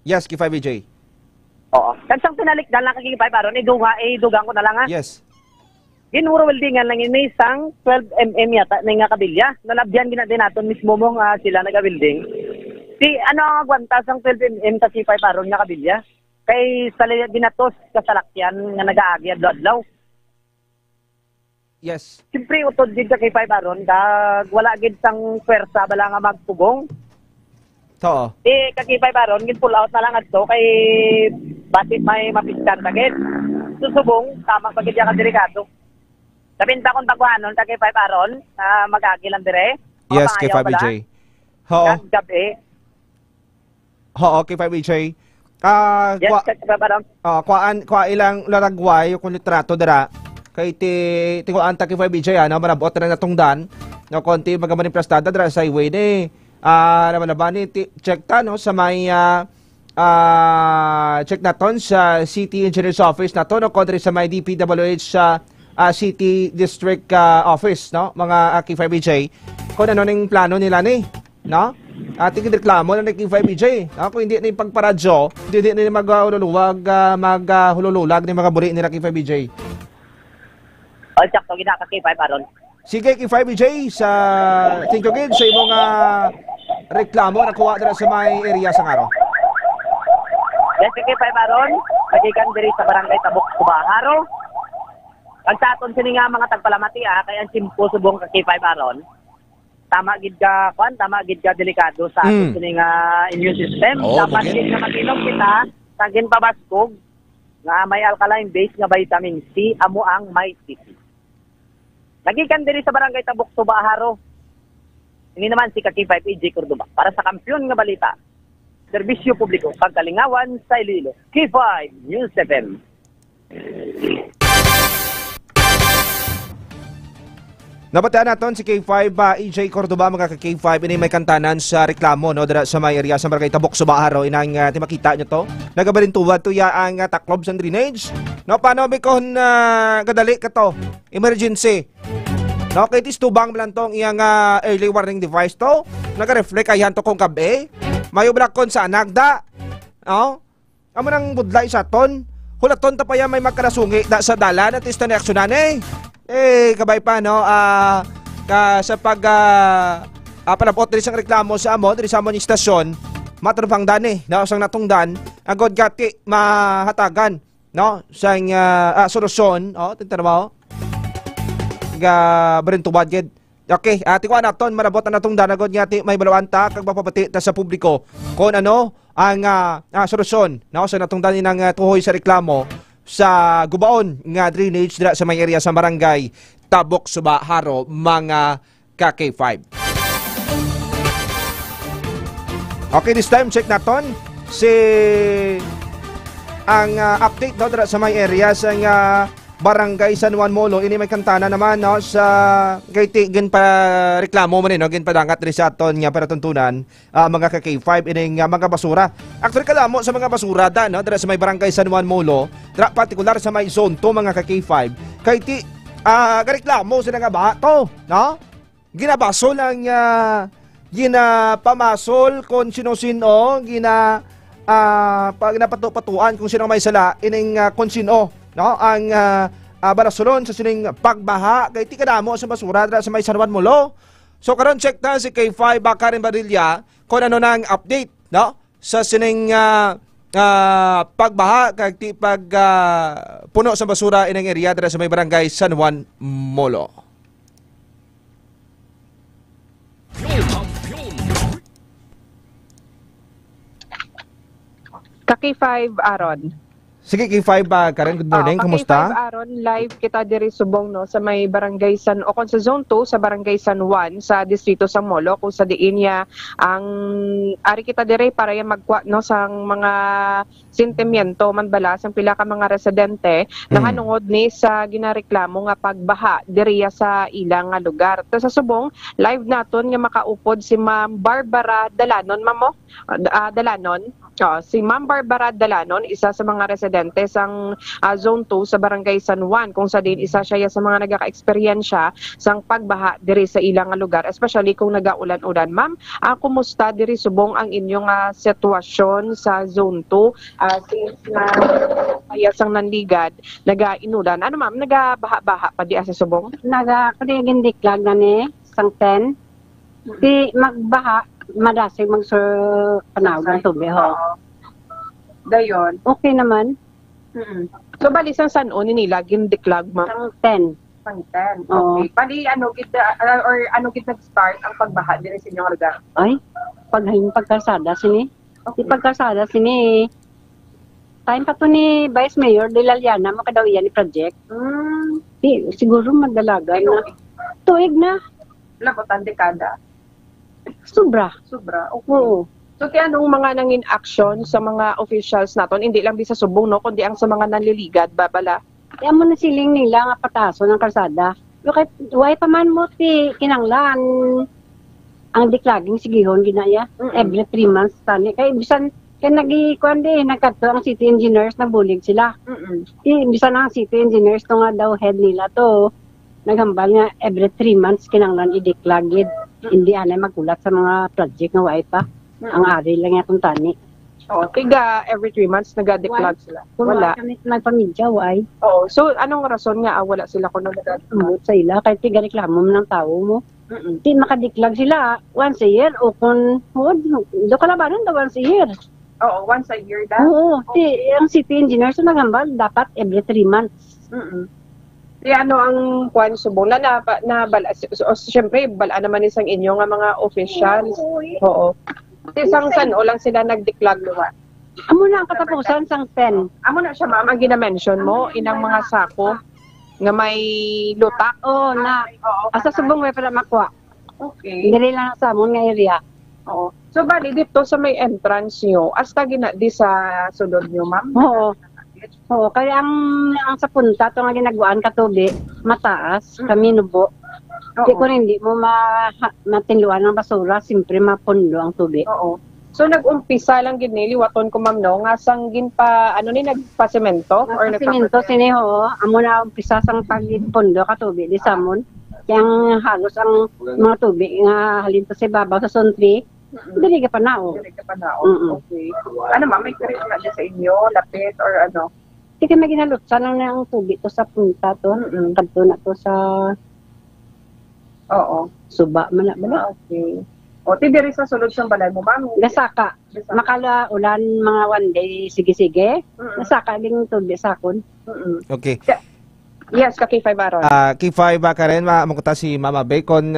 Yes, kay 5EJ. Oo. Kansang pinalikdan lang kay 5 aron, idugang ko na lang ha. Yes. Ginuro weldingan lang ini isang 12mm yata na nga kabilya. Nalabyan din naton mismo mo nga sila nag-welding. Ano ang agwantas ang 12mm kasi 5 aron nga kabilya? Kay sa ginatos ka salakyan nga nag-aagi adlaw. Yes. Siyempre, utod din ka kay 5 aron, wala gid sang pwersa bala nga magtugong. Oo. Kay 5 aron, gid pull out na lang adto kay basit may mapiskan ta gid. Susubong, tama pa gid ka delikado. Sabinta kung taguhanon ka kay 5 aron, mag-agi lang dire. Yes, kay 5EJ. Oo. Gabi. Oo, kay 5EJ. Yes, kay 5 aron. Kwa ilang laragway kung litrato dira. Kay tingo anta kay 5BJ marabot na natong dan no konti magamaning plastada dra sa highway ni naman ni check ta no sa may check naton sa City Engineer's Office naton no kontra sa may DPWH sa City District Office no mga kay 5BJ kung ano ning plano nila ni no ating reklamo na kay 5BJ kung hindi na pagparadyo hindi na maghululuwag maghulululag ni mga buri nila kay 5BJ. Sakto ginaka kay 5 aron. Sige kay 5BJ sa thank you gid sa imong reklamo na kuha dira sa may area sa ngaro. Yes, kay 5 aron, magikan diri sa barangay Tabok Subaharo. Ang saton sini nga mga tagpalamati kay ang simpo subong kay 5 aron. Tama gid ka delikado sa aton sini nga immune system. Dapat gid nga mag-inom kita tagin pabaskog nga may alkaline base nga vitamin C amo ang MyTC. Nagikan diri sa barangay Tabok Subaharo. Ini naman si K5EJ Cordoba para sa Kampiyon nga Balita. Serbisyo publiko pagkalingawan sa Iloilo. K5 News FM. Nabataan naton si K5 EJ Cordoba mga K5 ini may kantanan sa reklamo no dira sa may area sa barangay Tabok Subaharo inang makita nyo to. Nagabalintuwad to ya ang taklob sa drainage. No paano bikon kadali ka to? Emergency. No kay tis tubang lang tong iyang early warning device to. Naga-reflect ayan to kung gabi. Mayo black kon sa nagda. No? Amo nang budlay sa ton. Hulaton ta pa ya may magkalasungi da sa dalan at ista na aksyonan kabay pa no sa pag panabot diri sang reklamo sa amo diri sa among istasyon matrapang dani na usang natungdan agod gati mahatagan no sang solusyon tintarmo ga berentubad gid okay tikuan naton marabot na natungdan agod gati may balawanta kag mapapati ta sa publiko kon ano ang solusyon no sa natungdan ng tuhoy sa reklamo sa gubaon nga drainage dira sa may area sa barangay Tabok, Suba, Haro, mga ka-K5. Okay, this time check naton si ang update no dira sa may area sa barangay San Juan Molo. Ini may kantana naman no sa kay gin pa reklamo man no gin padangat diri sa aton nga para tuntunan mga ka-K5 ining mga basura. Actually kalamo sa mga basura da no dira sa may barangay San Juan Molo, dira particular sa may zone 2 mga ka-K5 kay ti reklamo sila nga baha to no ginabasol ang ginapamasol kung sino-sino pag napatuan kung sino may sala ining kung sino no ang balasolon sa sining pagbaha kay ti kadamo sa basura dira sa may San Juan Molo. So karon check na si K5 Bakarin Barilla kung ano nang update no sa sining pagbaha kay ti pag puno sa basura ining area dira sa may barangay San Juan Molo. Kaki5 Aaron. Sige, K5 Karen, good morning. Kumusta? Kaki5 Aaron, live kita diri Subong no sa may barangay San o sa zone 2 sa barangay San Juan sa distrito San Molo kung sa diin niya ang ari kita diri para ya magkuha no sang mga sentimiento man bala sang pila ka mga residente nahanungod ni sa ginareklamo nga pagbaha diri sa ilang nga lugar. Ta sa Subong, live naton nga makaupod si Ma'am Barbara Dalanon, mamo. Dalanon. Si Ma'am Barbara Dalanon, isa sa mga residente sang Zone 2 sa Barangay San Juan, kung sa din isa siya sa mga nagaka-eksperyensya sang pagbaha diri sa ilang lugar, especially kung nagaulan-ulan. Ma'am, kumusta diri Subong ang inyong sitwasyon sa Zone 2 since na sang nanligad, nagainulan? Ano ma'am, nagabaha-baha pa di sa Subong? Nagakuligindiklag na ni sang 10. Di magbaha madasig panawag ng tubig ho. Dayon. Okay naman. So bali sa San O nila gindiklag ma'am? Sang 10. Sang 10. Okay. Bali ano gid nag-start ang pagbaha diri sa inyong lugar? Ay, pagkalsada sini. Okay. Di pagkalsada sini. Time pa to ni Vice Mayor de Laliana makadawiyan ni project. Di siguro magdalaga na. Tuig na. Labotan dekada. Sobra. Okay. Oo. So kaya anong mga nangin action sa mga officials naton, hindi lang di sa Subong no, kundi ang sa mga nanliligad babala. Kaya mo na siling nila nga pataso ng kalsada. Bakit why pa man mo ti kinanglan ang diklaging sigihon ginaya every 3 months tani kay bisan kay nagikuan di nagkadto ang city engineers na bulig sila. Bisan ang city engineers to nga daw head nila to naghambal nga every 3 months kinanglan idiklagid. Hindi anay magulat sa mga project nga way pa. Ang ari lang itong tani. Tiga every 3 months nag-declag sila. Wala. Kami nagpamidya, way. So anong rason nga wala sila kung nag-declag? Sa ila, kahit tiga reklamo mo ng tao mo. Di makadeclag sila once a year o kung do kalabanon daw once a year. Oo, once a year daw? Oo. Ang city engineer so nagambal dapat every 3 months. Kaya ano ang Juan Subong na bala, siyempre bala naman isang inyo nga mga officials. Oo. Isang San O lang sila nag-declag naman. Amo na ang katapusan sang 10. Amo na siya ma'am, ang gina-mention mo, inang mga sako nga may lutak. Oo, na. Asa Subong may pala makuha. Okay. Dili lang sa amon nga area. Oo. So bali dito sa may entrance nyo, hasta di sa sulod nyo ma'am? Oo, kaya ang sa punta to nga ginagwaan katubi, mataas, kami nubo. Di ko hindi mo matinluan ng basura, simpre mapundo ang tubig. Oo. So nag-umpisa lang giniliwaton ko ma'am no, nga sanggin pa, nagpasemento? Nagpasemento siniho, amo na umpisa sang pagpundo katubi, di samon. Kaya halos ang mga tubig nga halin to sa babaw sa sontri, dili ka panao. Okay. Ano ma'am, may karit na sa inyo, lapit or ano? Di ka maginalutsan lang na ang tubig to sa punta to. Kadto na to sa Suba man na. Okay. O diri sa sulod sa balay mo ma'am? Gasaka. Makala ulan mga one day sige-sige. Gasaka ding tubig sakon. Okay. Yes, K5 Aaron. K5 Karen, mamukuta si Mama Bacon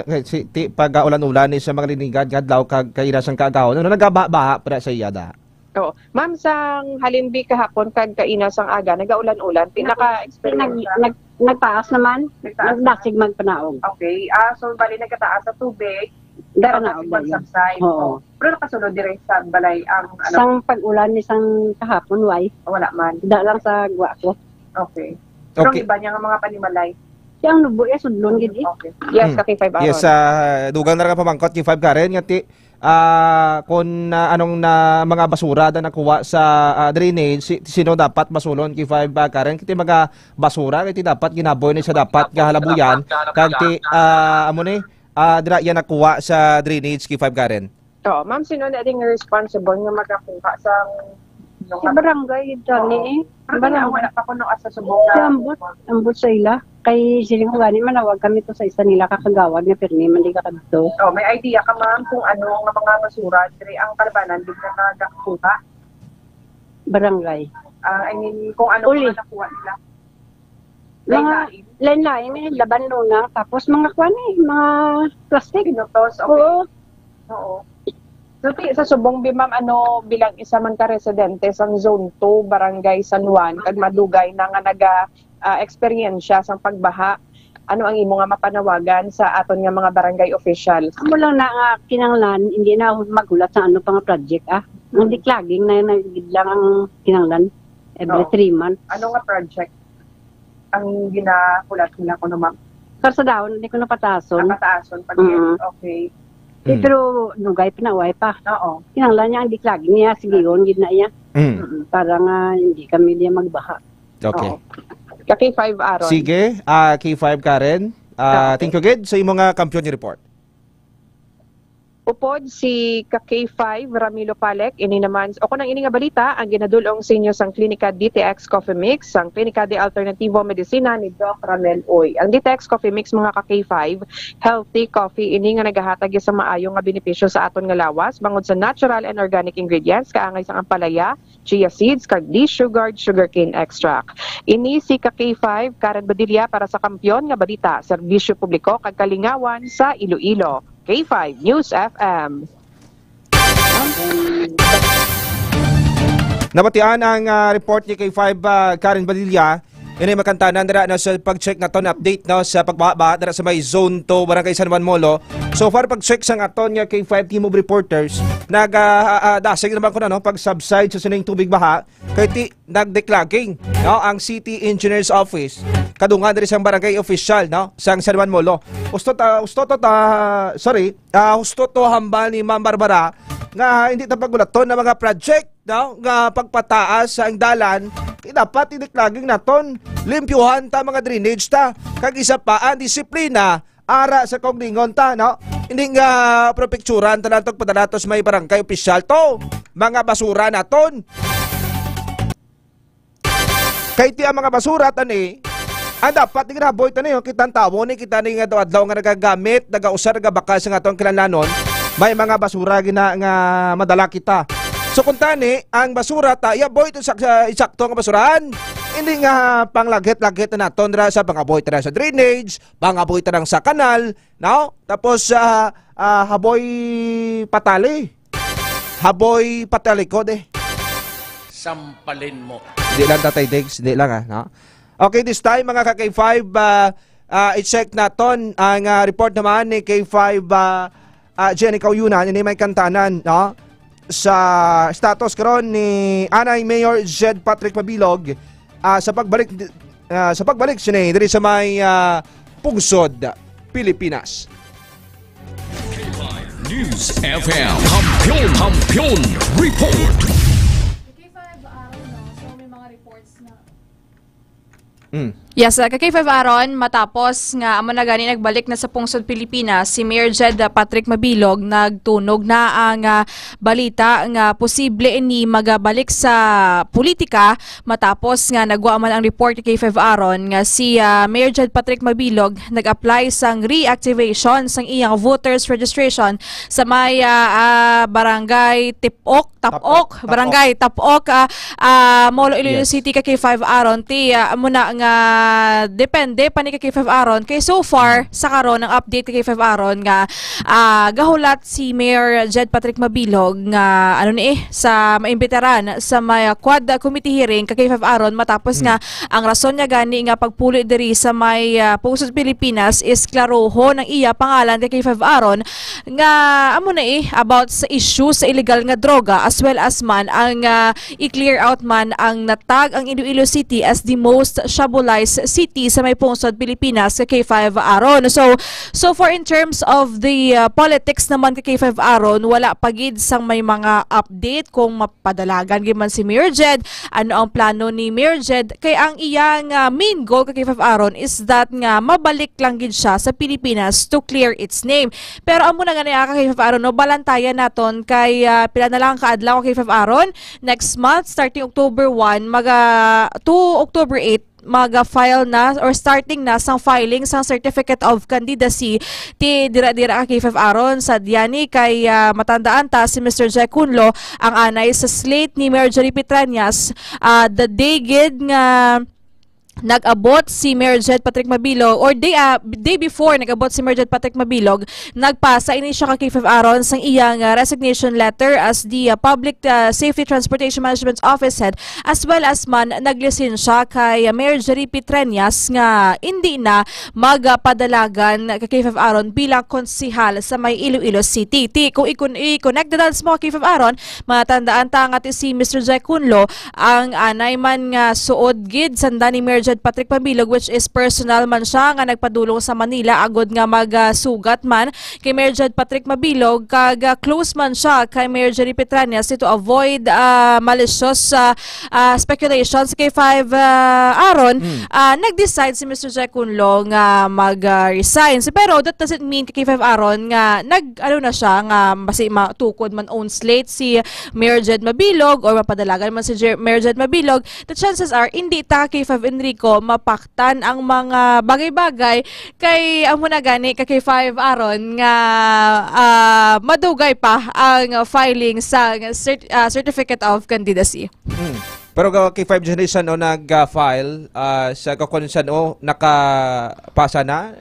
pag ulan-ulan sa mga linigad kadlaw kag kaira sang kagahon. Ano nagabaha para sa iyada? Oo. Ma'am, sang halimbi kahapon kag kaina sang aga, nagaulan-ulan, pinaka-experience Nagtaas naman, nagdasig man panaog. Okay. So bali nagkataas sa tubig, Dara na og subside. Oo. Pero nakasunod dire sa balay ang Sang pag-ulan ni sang kahapon way, wala man. da lang sa gwa ko. Okay. Pero Okay. iba niya nga mga panimalay. Yang nubo ya sudlon gid. Okay. Yes, kaki 5 hours. Yes, dugang na rin pamangkot yung 5 Karen ngati kung anong na mga basura na nakuha sa drainage, sino dapat masulon kay 5 Karen kiti mga basura kiti dapat ginaboy ni sa dapat kahalabuyan kag ti amo ni dira yan nakuha sa drainage kay 5 Karen. Oo, ma'am, sino na ding responsible nga makakuha sa Sa barangay tani Pero wala pa ko nung asa subong na ambot sa ila. Kay siling gani manawag kami to sa isa nila kakagawad nga pirmi man di ka kadto. Oh, may idea ka ma'am kung ano nga mga basura dire ang kalabanan di na nagakuha? Barangay. I mean, kung ano Uli. mga nakuha nila. Mga lain-lain laban na tapos mga kwan mga plastic. Pinutos, okay. Oo. Oo. So, sa Subong Bimam, ano bilang isa man ka residente sa Zone 2, Barangay San Juan, kag madugay na nga experience sa pagbaha, ano ang imo nga mapanawagan sa aton nga mga barangay officials? Amo lang na nga kinanglan, hindi na ako magulat sa ano pa nga project Hindi klaging na nagidlang ang kinanglan every 3 months. Ano nga project ang ginakulat nila ko naman? Sa daon, hindi ko napatason. Napataason, okay. Pero nugay pinaway pa. Oo. Kinanglan niya, hindi klaging niya, sige yun, gid na iya. Para nga hindi kami diya magbaha. Okay. Kaki 5 Aaron. Sige, K5 Karen. Thank you gid sa imong kampiyon report. Upod si K5 Ramilo Palek, ini naman, o kunang ini nga balita, ang ginadulong sa inyo sang Klinika DTX Coffee Mix, sang Klinika de Alternativo Medicina ni Doc Ramel Oy. Ang DTX Coffee Mix, mga K5, healthy coffee, ini nga nagahatag sa maayong nga benepisyo sa aton nga lawas, bangod sa natural and organic ingredients, kaangay sang ampalaya, chia seeds, kag de-sugared sugarcane extract. Ini si K5 Karen Badilla para sa kampiyon nga balita, serbisyo publiko kag kalingawan sa Iloilo. K5 News FM. Nabatian ang report ni K5 Karen Badilla. Ini makantanan dira na sa pag-check naton update no sa pagbaha dira sa may Zone 2 Barangay San Juan Molo. So far pag-check sang aton nga K5 team of reporters dasig naman ko na no pag-subside sa sining tubig baha kay ti nagdeklagging no ang City Engineers Office kadungan diri sang barangay official no sang San Juan Molo. Husto to hambal ni Ma'am Barbara nga hindi ta pagulaton na mga project no nga pagpataas sa ang dalan dapat idiklaging naton limpyuhan ta mga drainage ta kag isa pa ang disiplina ara sa konglingon ta no hindi nga propekturan ta lang padalatos may barangay opisyal to mga basura naton kay ti ang mga basura tani ang dapat ginaboy tani kitang tawo ni kita ni nga adlaw nga nagagamit nagausar nagabakal sa atong kinahanglanon may mga basura gina nga madala kita. So kung tani, ang basura ta, iaboy ito sa isakto nga basurahan. Hindi nga panglagit-lagit na naton sa pangaboy ta sa drainage, pangaboy ta sa kanal, no? Tapos haboy patali. Haboy patalikod Sampalin mo. Hindi lang tatay Diggs, hindi lang no? Okay, this time mga ka-K5, i-check naton ang report naman ni K5 Jenny Kauyunan, ini may kantanan, no? Sa status karon ni Anay Mayor Jed Patrick Mabilog sa pagbalik siya diri sa may Pugsod, Pilipinas. News FM Kampiyon Report. So may mga reports na Yes, kay 5 Aaron, matapos nga amo na gani nagbalik na sa Pungsod, Pilipinas, si Mayor Jed Patrick Mabilog nagtunog na ang balita nga posible ni magabalik sa politika matapos nga nagwa man ang report kay 5 Aaron nga si Mayor Jed Patrick Mabilog nag-apply sang reactivation sang iyang voters registration sa may barangay Tapok, Barangay Tapok, Molo, Iloilo City kay 5 Aaron ti amo na nga depende pa ni K5 Aron kay so far sa karon ang update kay K5 Aron nga gahulat si Mayor Jed Patrick Mabilog nga sa maimbitaran sa may quad committee hearing kay K5 Aron matapos nga ang rason niya gani nga pagpuli diri sa may Pungsod Pilipinas is klaroho ng iya pangalan kay K5 Aron nga about sa issue sa illegal nga droga as well as man ang i-clear out man ang natag ang Iloilo City as the most shabulized city sa may Pungsod Pilipinas kay K5 Aron. So for in terms of the politics naman kay K5 Aron, wala pagid sang may mga update kung mapadalagan giman si Mayor Jed, ano ang plano ni Mayor Jed kay ang iyang main goal kay K5 Aron is that nga mabalik lang gid siya sa Pilipinas to clear its name. Pero amo na gani kay K5 Aron no balantayan naton kay pila na lang kaadlaw kay K5 Aron next month starting October 1 to October 8 maga-file na or starting na sang filing sang certificate of candidacy ti dira-dira kay K5 Aron sa Diani kay matandaan ta si Mr. Jai Cunlo ang anay sa slate ni Mayor Jerry Petranias the day gid nga nag-abot si Mayor Jed Patrick Mabilog or day before nag-abot si Mayor Jed Patrick Mabilog nagpasa ini siya kay K5 Aron sang iyang resignation letter as the Public Safety Transportation Management Office Head as well as man naglisensya kay Mayor Jerry Petranias nga hindi na magpadalagan kay K5 Aron bilang konsihal sa may Iloilo City. Kung i-connect na mo kay K5 Aron matandaan ta nga si Mr. Jai Cunlo ang anay man nga suod gid sanda ni Mayor Jed Patrick Mabilog which is personal man siya nga nagpadulong sa Manila agod nga magsugat man kay Mayor Jed Patrick Mabilog kag close man siya kay Mayor Jerry Petranias to avoid malicious speculations kay K5 Aron nag-decide si Mr. Jai Cunlo nga mag-resign pero that doesn't mean kay K5 Aron nga na siya nga basi matukod man own slate si Mayor Jed Mabilog or mapadalagan man si Mayor Jed Mabilog. The chances are hindi ta K5 Enrico mapaktan ang mga bagay-bagay kay amo na gani kay K5 Aron nga madugay pa ang filing sa certificate of candidacy. Pero kay 5 Generation nag-file sa kakonsan nakapasa na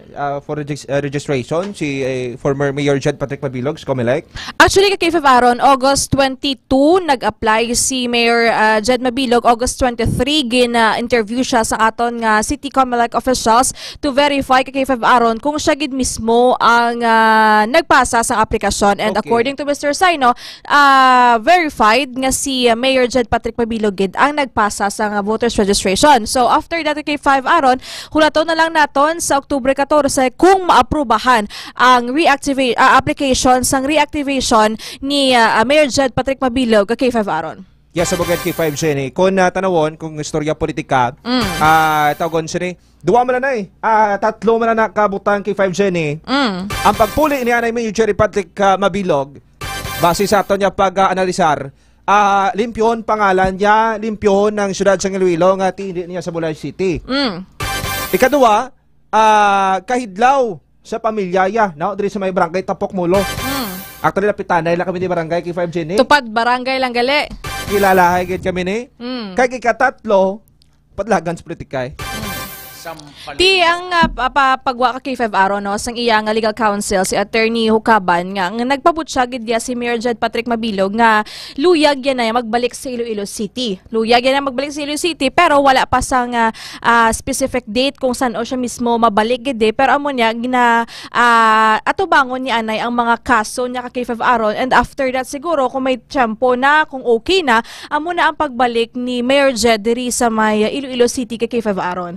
for registration si former Mayor Jed Patrick Mabilog sa Comelec. Actually kay 5 Aron August 22 nag-apply si Mayor Jed Mabilog. August 23 gina-interview siya sa aton nga City Comelec officials to verify kay 5 Aron kung siya gid mismo ang nagpasa sa aplikasyon and according to Mr. Saino verified nga si Mayor Jed Patrick Mabilog gid ang nagpasa sa voters registration. So after that kay 5 Aron, hulaton na lang naton sa Oktubre 14 kung maaprubahan ang application sang reactivation ni Mayor Jed Patrick Mabilog kay 5 Aron. Yes, sa bagay kay 5 Jenny. Kung tanawon, kung istorya politika, tawagon siya ni, duwa mo na tatlo mo na nakabutang kay 5 Jenny. Ang pagpuli ni Anay Mayor Jerry Patrick Mabilog, base sa ato niya pag-analisar, limpyon pangalan niya, limpyon ng siyudad sa Iloilo nga hindi niya sa Bulay City. Ikaduwa, kahidlaw sa pamilyaya, diri sa may barangay Tapok Mulo. Actually, napitanay lang kami ni barangay kay 5 Jenny. Tupad barangay lang gali. Kilalahay kami ni. Kay ikatatlo, padlagan sa politikay. Ti ang pagwa ka kay 5 Aron sang iya nga legal counsel si Attorney Hukaban nga nagpabutsa gid dia si Mayor Jed Patrick Mabilog nga luyag yan na magbalik sa Iloilo City. Luyag yan na magbalik sa Iloilo City pero wala pa sang specific date kung saan o siya mismo mabalik gid pero amo niya atubangon ni anay ang mga kaso niya kay 5 Aron and after that siguro kung may tiyempo na kung okay na amo na ang pagbalik ni Mayor Jed diri sa may Iloilo City kay 5 Aron.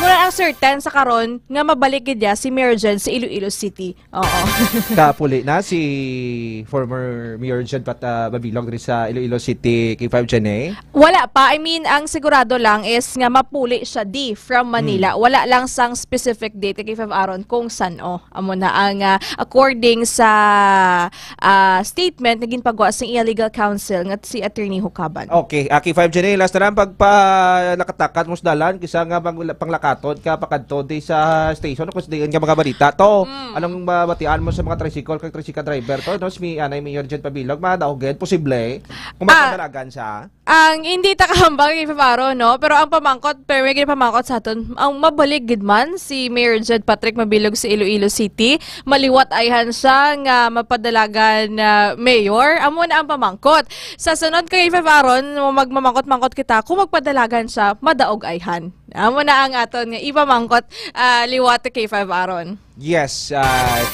Muna ang certain sa karon nga mabalik gid si Mayor Jed sa Iloilo City. Oo. Kapuli na si former Mayor Jed Mabilog rin sa Iloilo City kay 5 Jenny? Wala pa. I mean, ang sigurado lang is nga mapuli siya from Manila. Wala lang sang specific date kay 5 Aron kung saan amo na ang according sa statement naging pagwa sa illegal counsel nga si Attorney Hukaban. Okay, kay 5 Jenny, last na lang pagpalakatakat mo sa dalan kisa nga panglakaton ka pakadto di sa station kung diin ka mga balita to. Anong mabatian mo sa mga tricycle driver to? Si Anay Mayor Jed Mabilog, madaugen posible kung makadalagan siya. ang hindi takahambang kay Faro, no? Pero ang pamangkot, pero may pamangkot sa aton, ang mabalig gid man si Mayor Jed Patrick Mabilog sa Iloilo City, maliwat ayhan siya nga mapadalagan na mayor. Amo na ang pamangkot. Sa sunod kay Faro, magmamangkot-mangkot kita, kung magpadalagan siya, madaog ayhan. Amo na ang aton nga ipamangkot liwat kay Aron. Yes,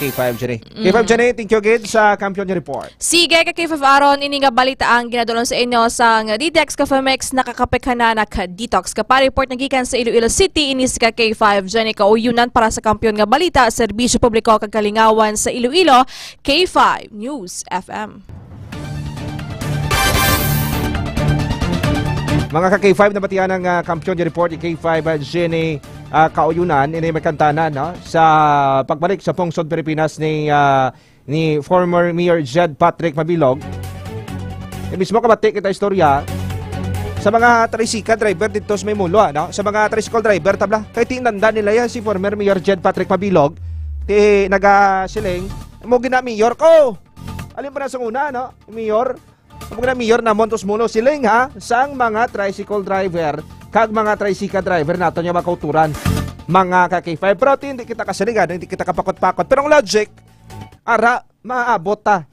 K5 Jenny. K5 Jenny, thank you again sa Kampiyon niya report. Sige, kay K5 Aron, ini nga balita ang ginadulong sa inyo sa DTX Coffee Mix, nakakapek na naka-detox. Kapag-report nagikan sa Iloilo City, inis ka K5 Jenny, kauyunan para sa Kampiyon nga balita, serbisyo publiko kagalingawan sa Iloilo, K5 News FM. Mga ka-K5 na batiyan ng Kampiyon niya report, K5 Jenny, kauyunan, ini may kantanan no? Sa pagbalik sa Pungsod Pilipinas ni former Mayor Jed Patrick Mabilog. Mismo kabati kita istorya sa mga tricycle driver dito sa Maymulo, no? Sa mga tricycle driver tabla kay tinanda nila yan si former Mayor Jed Patrick Mabilog ti naga-siling mo gina mayor ko. Alin pa na sa una, no? Mayor mo gina mayor na Montos Mulo siling ha sang mga tricycle driver kag mga tricycle driver nato niya makauturan mga ka-K5. Pero hindi kita kasaligan, hindi kita kapakot-pakot. Pero ang logic, ara, maabot ta.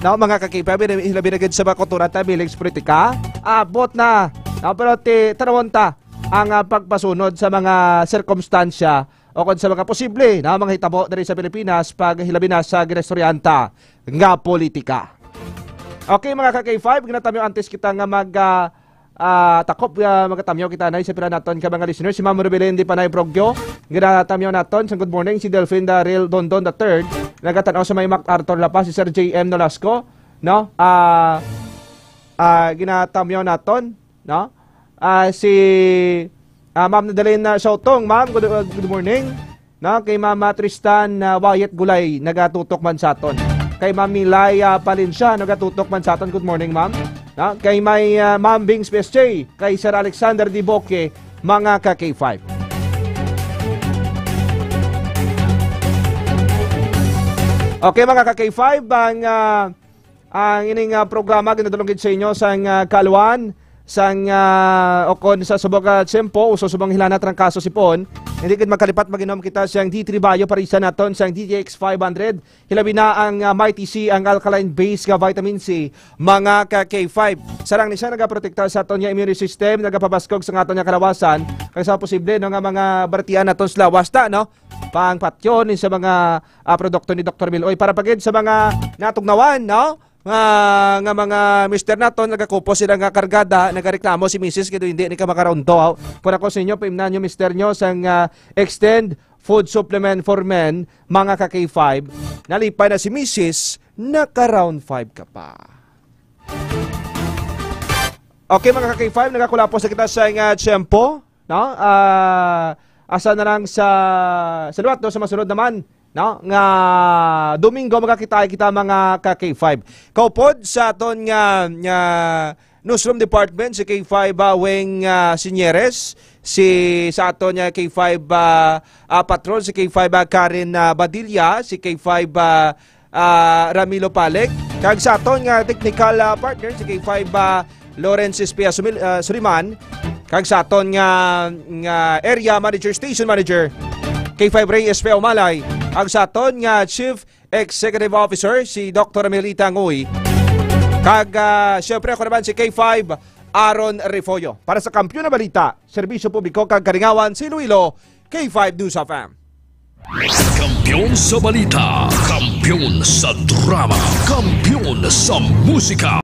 No, mga ka-K5, hilabinagin sa makauturan ta, bilig politika, abot na. No, pero tanawon ta ang pagpasunod sa mga sirkumstansya o kung sa mga posible na mga hitabo dali sa Pilipinas pag hilabi na sa ginestoryanta nga politika. Okay mga ka-K5, ginatamyo antes kita nga takop magatamyo kita na sa pila naton ka mga listeners. Si Ma'am Rubelin di Panay Progyo ginatamyo naton sa good morning. Si Delphine Darrell Dondon III nagatanaw sa may MacArthur La Paz. Si Sir JM Nolasco no ginatamyo naton no si Ma'am Nadalena Sautong. Ma'am good morning no kay Mama Tristan Wyatt Gulay nagatutok man sa aton. Kay Ma'am Milaya Palinsya nagatutok man sa aton. Good morning ma'am. Na, kay may Ma'am Bings PSJ, kay Sir Alexander Di Boque, mga ka-K5. Okay mga ka-K5, ang ining programa ginadulungin sa inyo sa Kaluan, sang okon sa subog tsempo, uso subang hilana trangkaso sipon. Hindi kin makalipat maginom kita siyang D3 Bio parisa naton siyang DTX 500. Hilabi na ang Mighty C, ang alkaline base nga vitamin C, mga ka-K5. Sarang ni siya nagaprotekta sa aton nga immune system, nagapabaskog sa aton nga kalawasan. Kaya sa posible no nga mga bartian naton sa lawas ta no. Pang patyon sa mga produkto ni Dr. Miloy para pagid sa mga natugnawan no. Nga mga mister naton nagakupo sila nga kargada, nagareklamo si Mrs. kaya hindi ni ka makarondo. Kung ako sa inyo, paimnan nyo mister nyo sang extend food supplement for men, mga ka-K5, nalipay na si Mrs. naka-round 5 ka pa. Okay mga ka-K5, nagakulapos na kita sa tiyempo, no? Asa na lang sa luwat, no? Sa masunod naman, no, nga Domingo magkakita kita mga ka-K5. Kaupod sa aton nga newsroom department si K5 Weng Sinyeres, sa aton nga K5 patron si K5 Karen Badilla, si K5 Ramilo Palek, kag sa aton nga technical partner si K5 Lawrence Espia Suriman, kag sa aton nga area manager, station manager K5 Ray Espia Umalay, ang sa aton nga Chief Executive Officer si Dr. Amelita Ngoy, kag syempre ako naman si K5 Aaron Refollo para sa Kampiyon na Balita, serbisyo publiko kag kalingawan sa Iloilo, K5 News FM. Kampiyon sa balita, kampiyon sa drama, kampiyon sa musika.